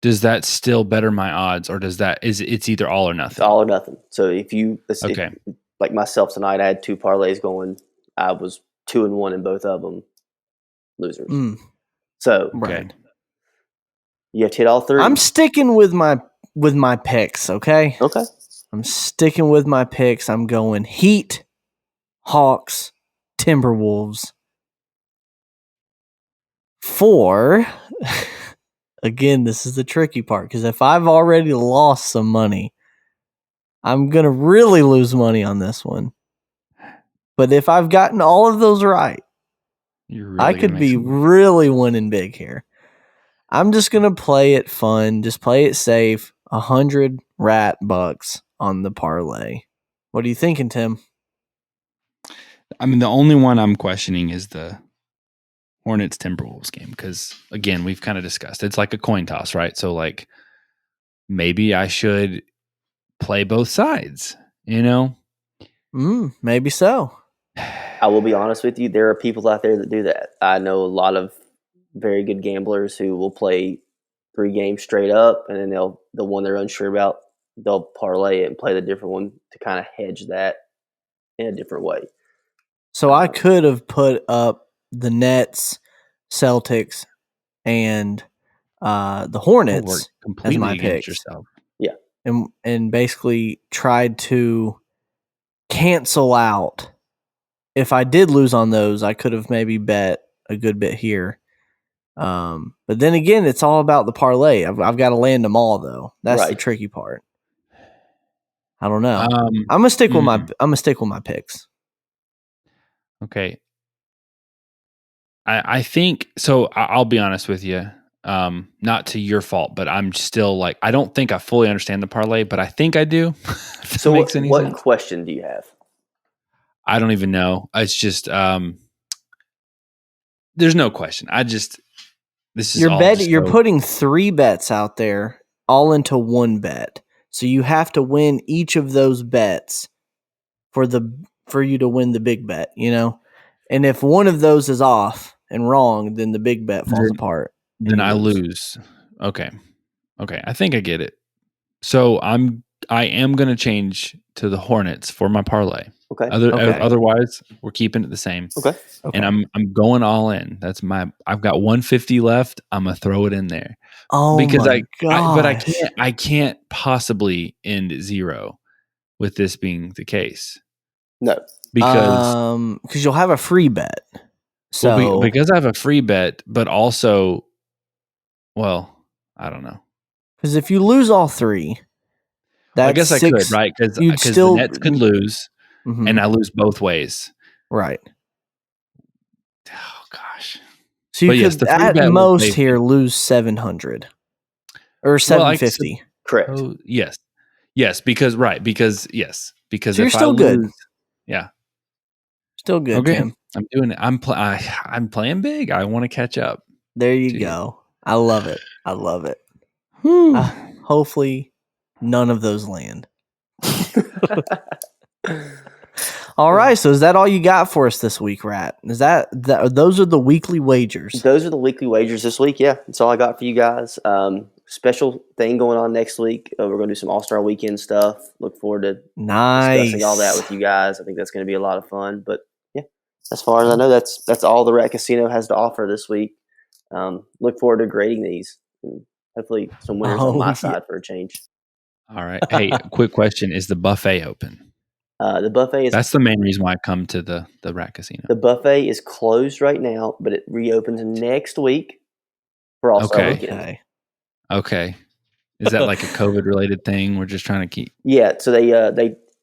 Does that still better my odds, or it's either all or nothing? It's all or nothing. So if like myself tonight, I had 2 parlays going. I was 2-1 in both of them. Losers. So you have to hit all 3. I'm sticking with my picks. Okay. Okay. I'm sticking with my picks. I'm going Heat, Hawks, Timberwolves. Again, this is the tricky part, because if I've already lost some money, I'm going to really lose money on this one. But if I've gotten all of those right, I could be really winning big here. I'm just going to play it fun, just play it safe, $100 bucks on the parlay. What are you thinking, Tim? I mean, the only one I'm questioning is the Hornets Timberwolves game, because again, we've kind of discussed it's like a coin toss, right? So like maybe I should play both sides, you know? Maybe so. I will be honest with you, there are people out there that do that. I know a lot of very good gamblers who will play 3 games straight up, and then the one they're unsure about, they'll parlay it and play the different one to kind of hedge that in a different way. So I could have put up the Nets, Celtics, and the Hornets as my picks. Yourself. Yeah. And basically tried to cancel out. If I did lose on those, I could have maybe bet a good bit here. But then again, it's all about the parlay. I've got to land them all, though. That's the tricky part. I don't know. I'm gonna stick with my picks. Okay. I think so. I'll be honest with you. Not to your fault, but I'm still like, I don't think I fully understand the parlay, but I think I do. So what question do you have? I don't even know. It's just, there's no question. This is you're putting 3 bets out there all into one bet. So you have to win each of those bets for you to win the big bet, you know? And if one of those is off and wrong, then the big bet falls apart. Then I lose. Okay. I think I get it. So I am going to change to the Hornets for my parlay. Okay. Otherwise, we're keeping it the same. Okay. And I'm going all in. I've got 150 left. I'm gonna throw it in there. Oh, because my gosh. But I can't possibly end at 0 with this being the case. No, because you'll have a free bet. So because I have a free bet, but also, well, I don't know. Because if you lose all 3, I guess I could, right? Because the Nets could lose. Mm-hmm. And I lose both ways. Right. Oh, gosh. So you could at most here lose 700 or 750. Correct. Oh, yes. Yes, because yes. Because so you're still good. Yeah. Still good, okay. Tim. I'm doing it. I'm playing big. I want to catch up. There you go. I love it. Hopefully none of those land. All right, so is that all you got for us this week, Rat? Is that those are the weekly wagers? Those are the weekly wagers this week. Yeah, that's all I got for you guys. Special thing going on next week. We're going to do some All-Star Weekend stuff. Look forward to discussing all that with you guys. I think that's going to be a lot of fun. But yeah, as far as I know, that's all the Rat Casino has to offer this week. Look forward to grading these. And hopefully, some winners on my side for a change. All right. Hey, quick question: is the buffet open? The buffet is. That's the main reason why I come to the Rat Casino. The buffet is closed right now, but it reopens next week for All-Star Weekend. Okay. Is that like a COVID-related thing? We're just trying to keep. Yeah. So they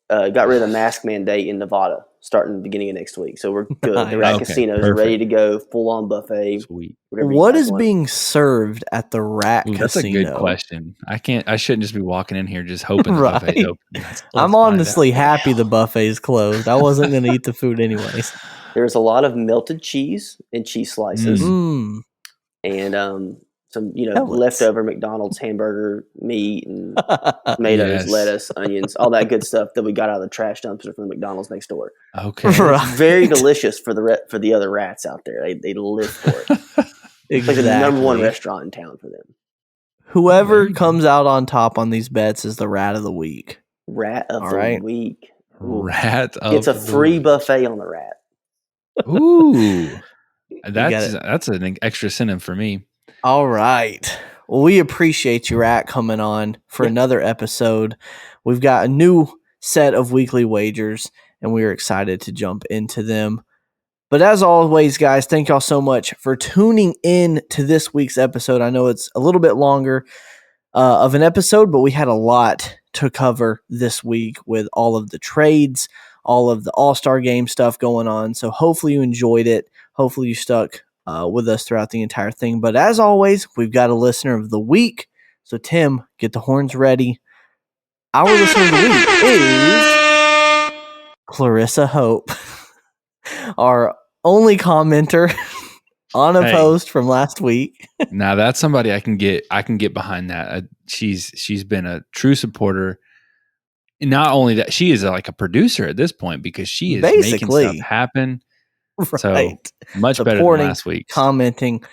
got rid of the mask mandate in Nevada starting the beginning of next week. So we're good. The Rat Casino is ready to go, full-on buffet. Sweet. What is being served at the Rat Casino? That's a good question. I shouldn't just be walking in here just hoping the buffet's open. I'm honestly happy the buffet's closed. I wasn't going to eat the food anyways. There's a lot of melted cheese and cheese slices. And some, leftover McDonald's hamburger meat and tomatoes, lettuce, onions, all that good stuff that we got out of the trash dumpster from the McDonald's next door. Okay. It's very delicious for the other rats out there. They live for it. It's like the number 1 restaurant in town for them. Whoever comes out on top on these bets is the Rat of the Week. Rat of the Week. Ooh. Rat of It's a free buffet on the Rat. Ooh. That's an extra incentive for me. All right. Well, we appreciate you, Rat, coming on for another episode. We've got a new set of weekly wagers, and we're excited to jump into them. But as always, guys, thank y'all so much for tuning in to this week's episode. I know it's a little bit longer of an episode, but we had a lot to cover this week with all of the trades, all of the All-Star Game stuff going on. So hopefully you enjoyed it. Hopefully you stuck with us throughout the entire thing. But as always, we've got a listener of the week. So Tim, get the horns ready. Our listener of the week is Clarissa Hope, our only commenter on a post from last week. Now that's somebody I can get behind that. She's been a true supporter. And not only that, she is like a producer at this point because she is making stuff happen. Right. So much better than last week. Commenting.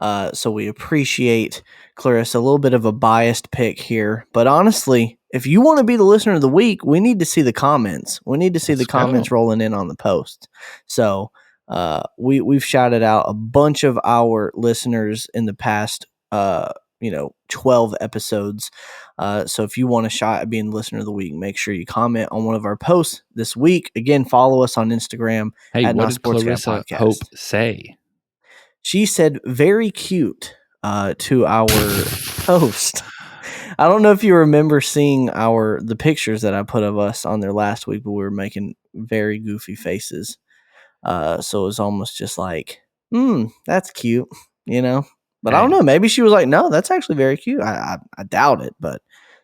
So we appreciate Clarissa. A little bit of a biased pick here, but honestly, if you want to be the listener of the week, we need to see the comments. We need to see the comments rolling in on the post. So we've shouted out a bunch of our listeners in the past 12 episodes. So if you want a shot at being the listener of the week, make sure you comment on one of our posts this week. Again, follow us on Instagram. Hey, at what did Clarissa Hope say? She said very cute to our post. I don't know if you remember seeing the pictures that I put of us on there last week, but we were making very goofy faces. So it was almost just like, that's cute, But I don't know. Maybe she was like, no, that's actually very cute. I doubt it, but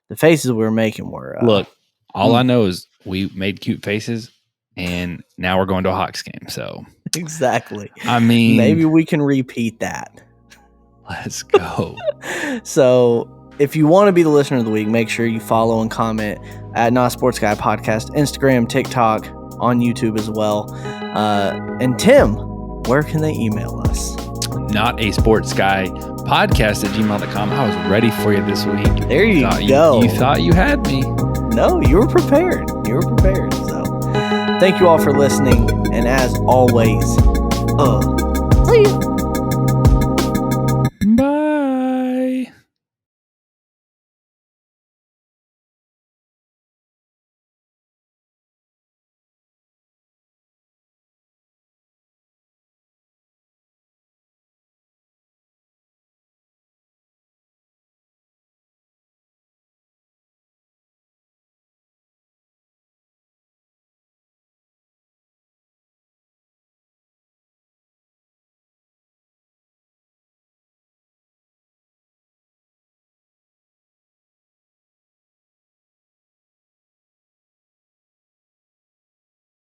the faces we were making were. Look, all I know is we made cute faces, and now we're going to a Hawks game. So exactly. I mean, maybe we can repeat that. Let's go. So if you want to be the listener of the week, make sure you follow and comment at Not a Sports Guy Podcast, Instagram, TikTok, on YouTube as well. And Tim, where can they email us? Not a Sports Guy Podcast at gmail.com. I was ready for you this week. There you go. You thought you had me. No, you were prepared. So thank you all for listening. And as always, see you.